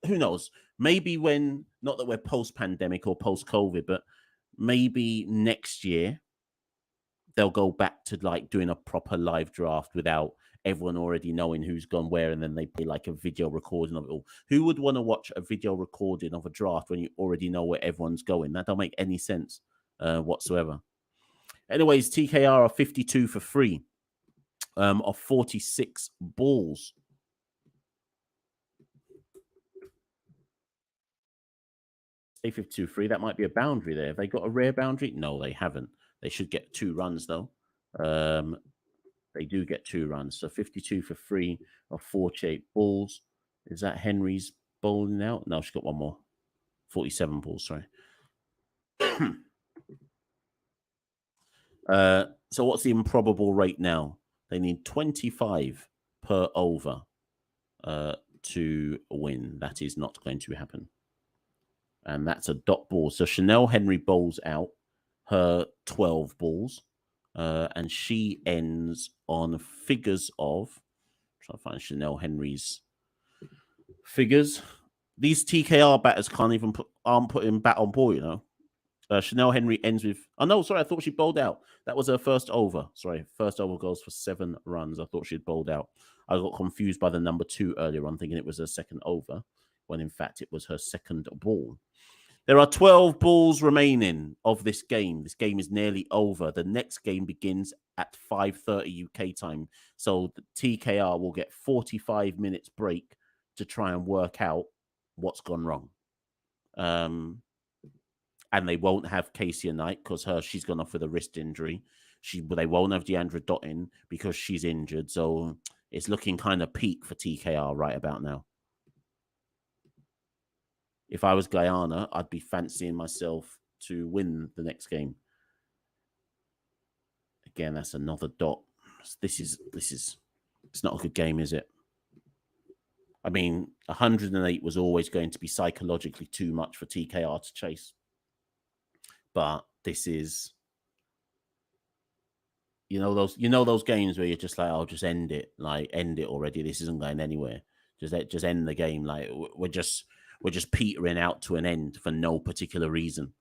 Who knows? Maybe when, not that we're post-pandemic or post-COVID, but maybe next year they'll go back to like doing a proper live draft without everyone already knowing who's gone where, and then they play like a video recording of it all. Who would want to watch a video recording of a draft when you already know where everyone's going? That don't make any sense whatsoever. Anyways, TKR are 52 for free of 46 balls. Stay 52 free. That might be a boundary there. Have they got a rare boundary? No, they haven't. They should get 2 runs though. They do get 2 runs. So 52 for free of 48 balls. Is that Henry's bowling out? No, she's got one more. 47 balls, sorry. So what's the improbable rate now? They need 25 per over to win. That is not going to happen. And that's a dot ball. So Chanel Henry bowls out her 12 balls. And she ends on figures of, try to find Chanel Henry's figures. These TKR batters aren't putting bat on ball, you know. Chanel Henry ends with, oh no, sorry, I thought she bowled out. That was her first over. Sorry, first over goes for 7 runs. I thought she'd bowled out. I got confused by the number 2 earlier on, thinking it was her second over, when in fact it was her second ball. There are 12 balls remaining of this game. This game is nearly over. The next game begins at 5:30 UK time. So the TKR will get 45 minutes break to try and work out what's gone wrong. And they won't have Casey Knight because she's gone off with a wrist injury. They won't have Deandra Dottin because she's injured. So it's looking kind of peak for TKR right about now. If I was Guyana, I'd be fancying myself to win the next game. Again, that's another dot. This is it's not a good game, is it? I mean, 108 was always going to be psychologically too much for TKR to chase. But this is, those games where you're just like, oh, just end it, already. This isn't going anywhere. Just end the game. Like we're just petering out to an end for no particular reason.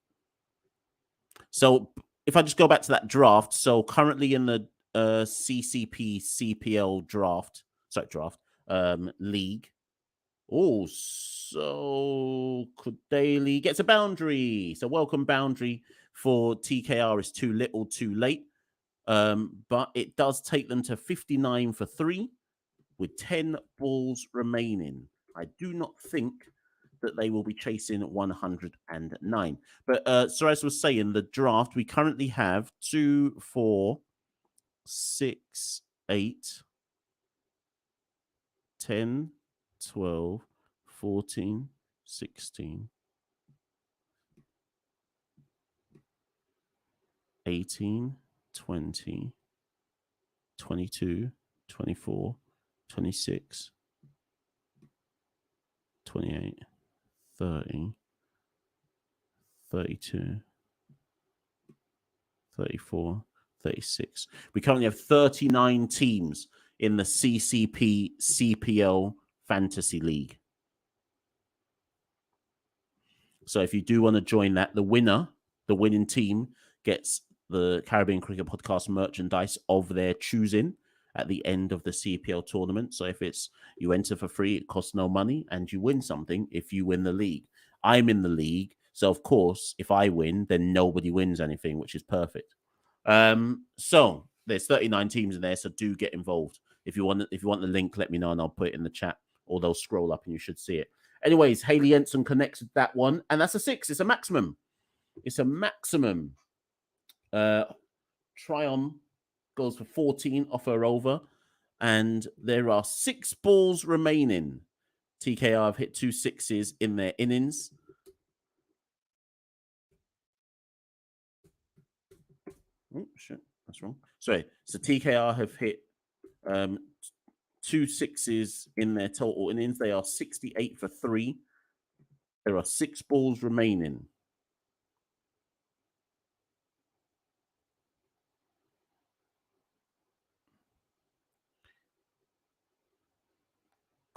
So if I just go back to that draft, so currently in the CCP CPL draft league. Oh, so Hayley gets a boundary. So welcome boundary for TKR is too little, too late. But it does take them to 59 for 3 with 10 balls remaining. I do not think that they will be chasing 109. But so as I was saying, the draft, we currently have 2, 4, 6, 8, 10, 12, 14, 16, 18, 20, 22, 24, 26, 28, 30, 32, 34, 36. We currently have 39 teams in the CCP CPL Fantasy League. So if you do want to join that, the winning team gets the Caribbean Cricket Podcast merchandise of their choosing at the end of the CPL tournament. So if it's you enter for free, it costs no money, and you win something if you win the league. I'm in the league, so of course, if I win, then nobody wins anything, which is perfect. So there's 39 teams in there, so do get involved. If you want the link, let me know and I'll put it in the chat, or they'll scroll up and you should see it. Anyways, Hayley Ensign connects with that one, and that's a 6. It's a maximum. Tyron goes for 14 off her over, and there are 6 balls remaining. TKR have hit 2 6s in their innings. Oh, shit, that's wrong. Sorry. So TKR have hit 2 6s in their total innings. They are 68 for 3. There are 6 balls remaining.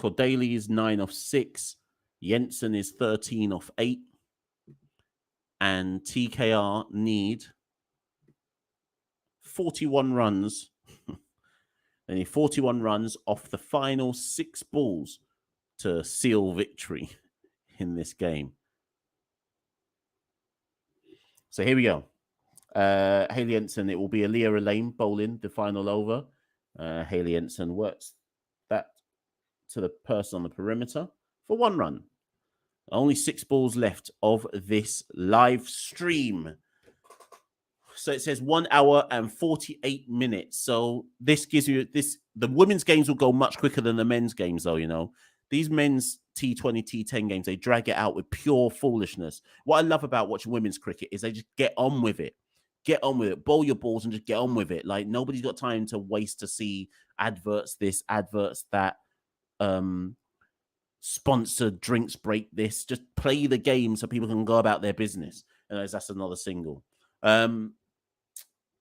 Cordaly is 9 off 6. Jensen is 13 off 8. And TKR need 41 runs. They need 41 runs off the final 6 balls to seal victory in this game. So here we go. Hayley Ensign, it will be Aaliyah Lane bowling the final over. Hayley Ensign works that to the person on the perimeter for 1 run. Only 6 balls left of this live stream. So it says 1 hour and 48 minutes. So this gives you this. The women's games will go much quicker than the men's games, though. These men's T20, T10 games, they drag it out with pure foolishness. What I love about watching women's cricket is they just get on with it. Get on with it. Bowl your balls and just get on with it. Like nobody's got time to waste to see adverts this, adverts that, sponsored drinks break this. Just play the game so people can go about their business. And that's another single.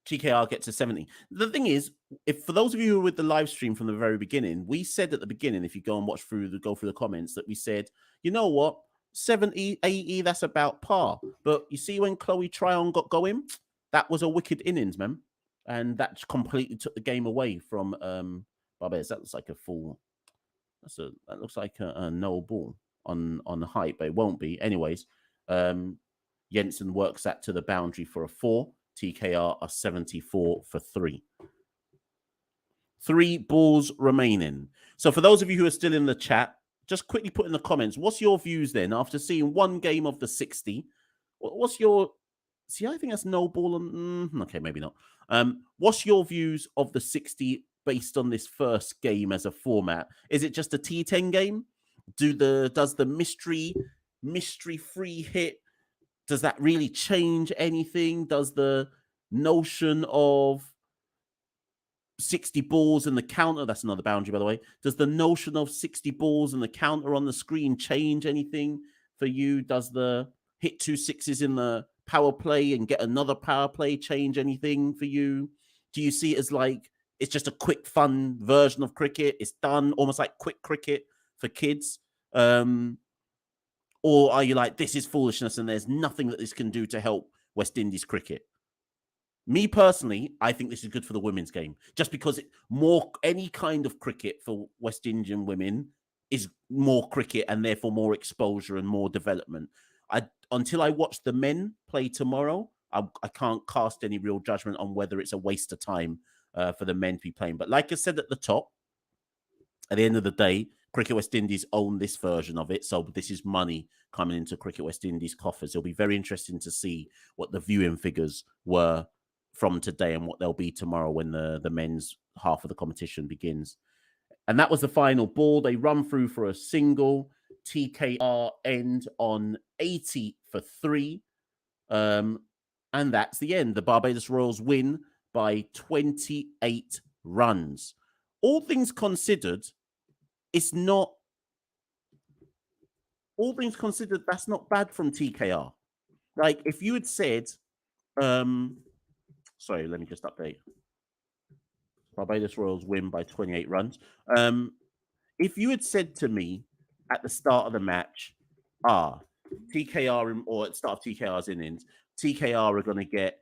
TKR gets to 70. The thing is, if for those of you who were with the live stream from the very beginning, we said at the beginning, if you go and go through the comments, that we said, you know what, 70, 80, that's about par. But you see when Chloe Tryon got going, that was a wicked innings, man. And that completely took the game away from Barbados. That looks like a full. That looks like a no ball on the height, but it won't be. Anyways, Jensen works that to the boundary for a 4. TKR are 74 for 3. 3 balls remaining. So for those of you who are still in the chat, just quickly put in the comments, what's your views then after seeing 1 game of the 60? What's your... See, I think that's no ball. Okay, maybe not. What's your views of the 60 based on this first game as a format? Is it just a T10 game? Does the mystery free hit, does that really change anything? Does the notion of 60 balls and the counter, that's another boundary, by the way. Does the notion of 60 balls and the counter on the screen change anything for you? Does the hit 2 6s in the power play and get another power play change anything for you? Do you see it as like it's just a quick, fun version of cricket? It's done almost like quick cricket for kids. Or are you like, this is foolishness and there's nothing that this can do to help West Indies cricket? Me personally, I think this is good for the women's game, just because any kind of cricket for West Indian women is more cricket and therefore more exposure and more development. Until I watch the men play tomorrow, I can't cast any real judgment on whether it's a waste of time for the men to be playing. But like I said at the top, at the end of the day, Cricket West Indies own this version of it. So this is money coming into Cricket West Indies coffers. It'll be very interesting to see what the viewing figures were from today and what they'll be tomorrow when the men's half of the competition begins. And that was the final ball. They run through for a single. TKR end on 80 for 3. And that's the end. The Barbados Royals win by 28 runs. All things considered, that's not bad from TKR. Like, if you had said, sorry, let me just update. Barbados Royals win by 28 runs. If you had said to me at the start of the match, TKR, or at the start of TKR's innings, TKR are going to get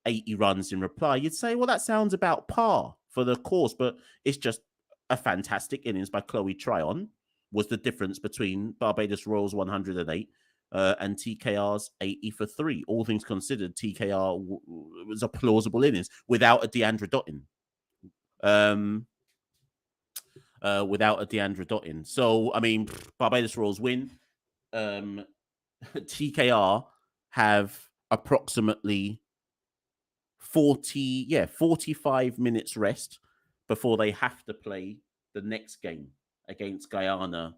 80 runs in reply, you'd say, well, that sounds about par for the course, but it's just a fantastic innings by Chloe Tryon was the difference between Barbados Royals 108 and TKR's 80 for 3. All things considered, TKR was a plausible innings without a Deandra Dottin. So, I mean, Barbados Royals win. TKR have approximately 45 minutes rest before they have to play the next game against Guyana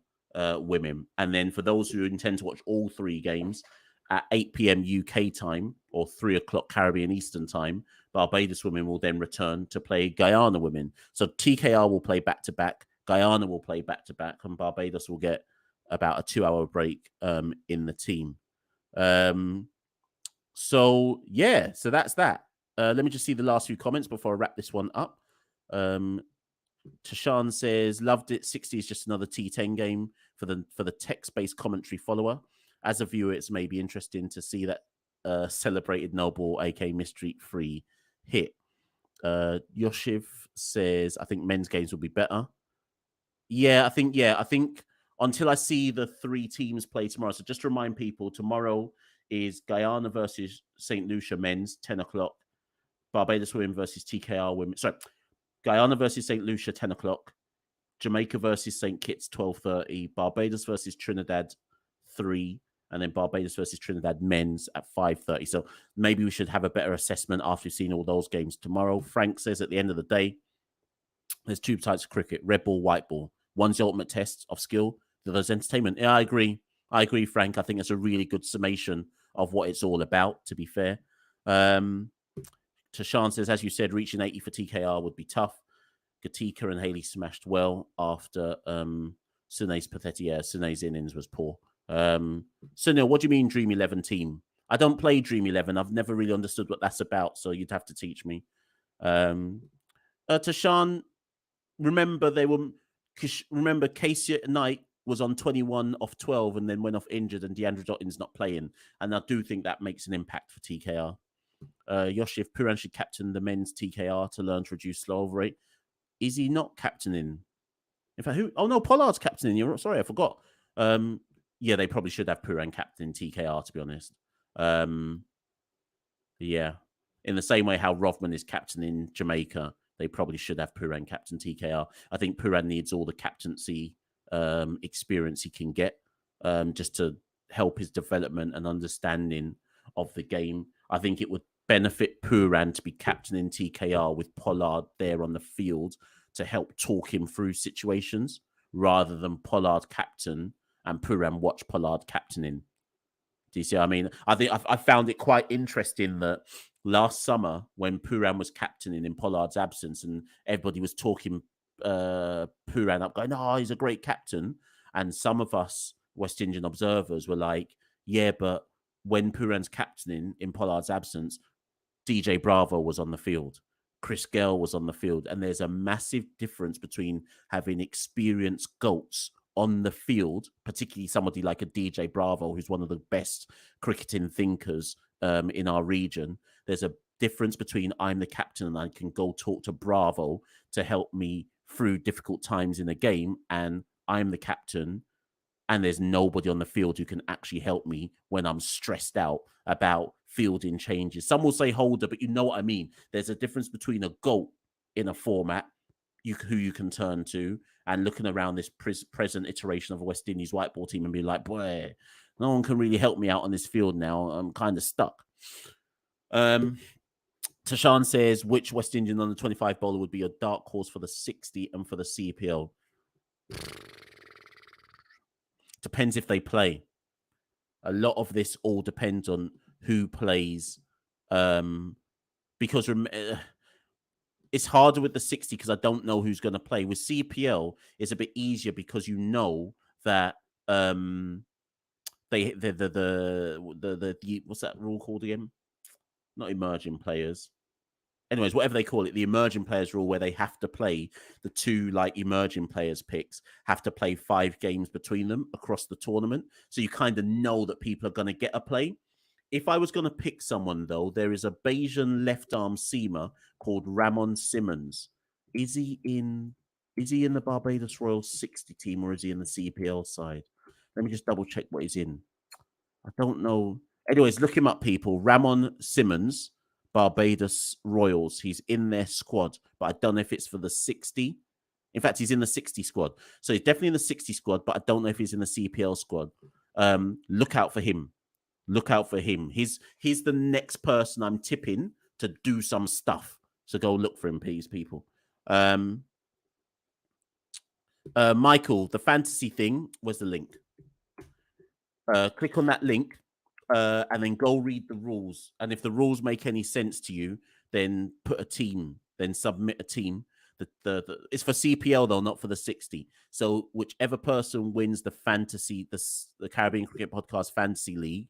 women. And then for those who intend to watch all 3 games at 8 p.m. UK time or 3 o'clock Caribbean Eastern time, Barbados women will then return to play Guyana women. So TKR will play back-to-back, Guyana will play back-to-back, and Barbados will get about a 2-hour break in the team. So that's that. Let me just see the last few comments before I wrap this one up. Tashan says, loved it. 60 is just another T10 game for the text-based commentary follower. As a viewer, it's maybe interesting to see that celebrated noble, aka mystery free hit. Yoshiv says, I think men's games will be better. I think until I see the 3 teams play tomorrow. So just to remind people, tomorrow is Guyana versus St. Lucia men's, 10 o'clock. Barbados women versus TKR women. Sorry, Guyana versus St. Lucia, 10 o'clock. Jamaica versus St. Kitts, 12:30. Barbados versus Trinidad, 3. And then Barbados versus Trinidad men's at 5:30. So maybe we should have a better assessment after we've seen all those games tomorrow. Frank says at the end of the day, there's 2 types of cricket, red ball, white ball. One's the ultimate test of skill, the other's entertainment. Yeah, I agree, Frank. I think it's a really good summation of what it's all about, to be fair. Tashan says, as you said, reaching 80 for TKR would be tough. Gatika and Hayley smashed well after Sune's pathetic. Yeah, Sune's innings was poor. Sunil, what do you mean Dream 11 team? I don't play Dream 11. I've never really understood what that's about, so you'd have to teach me. Tashan, remember Casey Knight was on 21 off 12 and then went off injured, and Deandra Dottin's not playing. And I do think that makes an impact for TKR. Yoshi, if Puran should captain the men's TKR to learn to reduce slow over rate, is he not captaining? In fact, who? Oh no, Pollard's captaining. You're sorry, I forgot. Yeah, they probably should have Puran captain TKR, to be honest. Yeah, in the same way how Rovman is captaining Jamaica, they probably should have Puran captain TKR. I think Puran needs all the captaincy experience he can get just to help his development and understanding of the game. I think it would benefit Puran to be captaining TKR with Pollard there on the field to help talk him through situations rather than Pollard captain and Pooran watch Pollard captaining. Do you see what I mean? I think I found it quite interesting that last summer when Pooran was captaining in Pollard's absence and everybody was talking Pooran up, going, "Oh, he's a great captain." And some of us West Indian observers were like, "Yeah, but when Pooran's captaining in Pollard's absence, DJ Bravo was on the field. Chris Gale was on the field." And there's a massive difference between having experienced GOATs on the field, particularly somebody like a DJ Bravo, who's one of the best cricketing thinkers in our region. There's a difference between I'm the captain and I can go talk to Bravo to help me through difficult times in a game, and I'm the captain and there's nobody on the field who can actually help me when I'm stressed out about fielding changes. Some will say holder, but you know what I mean. There's a difference between a GOAT in a format who you can turn to and looking around this present iteration of a West Indies white ball team and be like, boy, no one can really help me out on this field now. I'm kind of stuck. Tashan says, which West Indian on the 25 bowler would be a dark horse for the 60 and for the CPL? Depends if they play. A lot of this all depends on who plays. Because it's harder with the 60 because I don't know who's going to play. With CPL, it's a bit easier because you know that the what's that rule called again? Not emerging players. Anyways, whatever they call it, the emerging players rule, where they have to play the two like emerging players picks, have to play 5 games between them across the tournament. So you kind of know that people are going to get a play. If I was going to pick someone, though, there is a Bayesian left-arm seamer called Ramon Simmons. Is he in the Barbados Royals 60 team or is he in the CPL side? Let me just double-check what he's in. I don't know. Anyways, look him up, people. Ramon Simmons, Barbados Royals. He's in their squad, but I don't know if it's for the 60. In fact, he's in the 60 squad. So he's definitely in the 60 squad, but I don't know if he's in the CPL squad. Look out for him. Look out for him. He's the next person I'm tipping to do some stuff. So go look for him, please, people. Michael, the fantasy thing was the link. Click on that link and then go read the rules. And if the rules make any sense to you, then put a team, then submit a team. It's for CPL, though, not for the 60. So whichever person wins the fantasy, the Caribbean Cricket Podcast Fantasy League,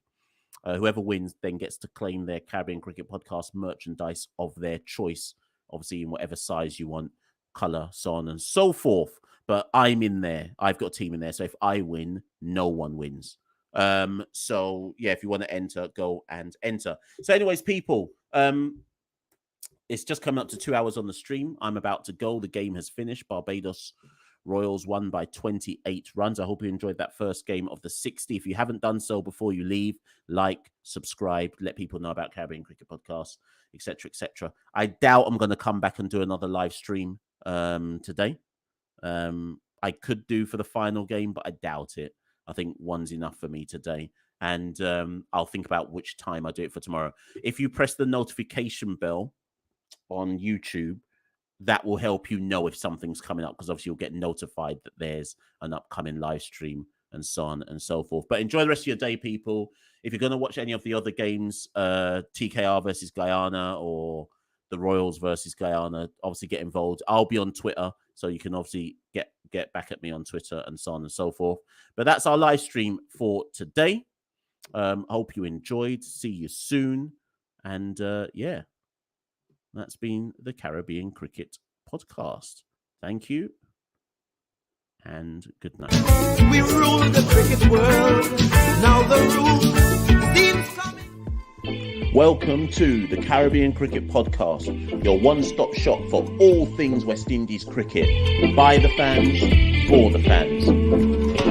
whoever wins then gets to claim their Caribbean Cricket Podcast merchandise of their choice, obviously in whatever size you want, color, so on and so forth. But I'm in there. I've got a team in there. So if I win, no one wins. So yeah, if you want to enter, go and enter. So anyways, people, it's just coming up to 2 hours on the stream. I'm about to go. The game has finished. Barbados Royals won by 28 runs. I hope you enjoyed that first game of the 60. If you haven't done so before you leave, like, subscribe, let people know about Caribbean Cricket Podcast, etc., etc. I doubt I'm going to come back and do another live stream today. I could do for the final game, but I doubt it. I think one's enough for me today. And I'll think about which time I do it for tomorrow. If you press the notification bell on YouTube, that will help you know if something's coming up, because obviously you'll get notified that there's an upcoming live stream and so on and so forth. But enjoy the rest of your day, people. If you're going to watch any of the other games, TKR versus Guyana or the Royals versus Guyana, obviously get involved. I'll be on Twitter, so you can obviously get back at me on Twitter and so on and so forth. But that's our live stream for today. I hope you enjoyed. See you soon. And yeah. That's been the Caribbean Cricket Podcast. Thank you and good night. We rule the cricket world. Now the rule seems coming. Welcome to the Caribbean Cricket Podcast, your one-stop shop for all things West Indies cricket. By the fans, for the fans.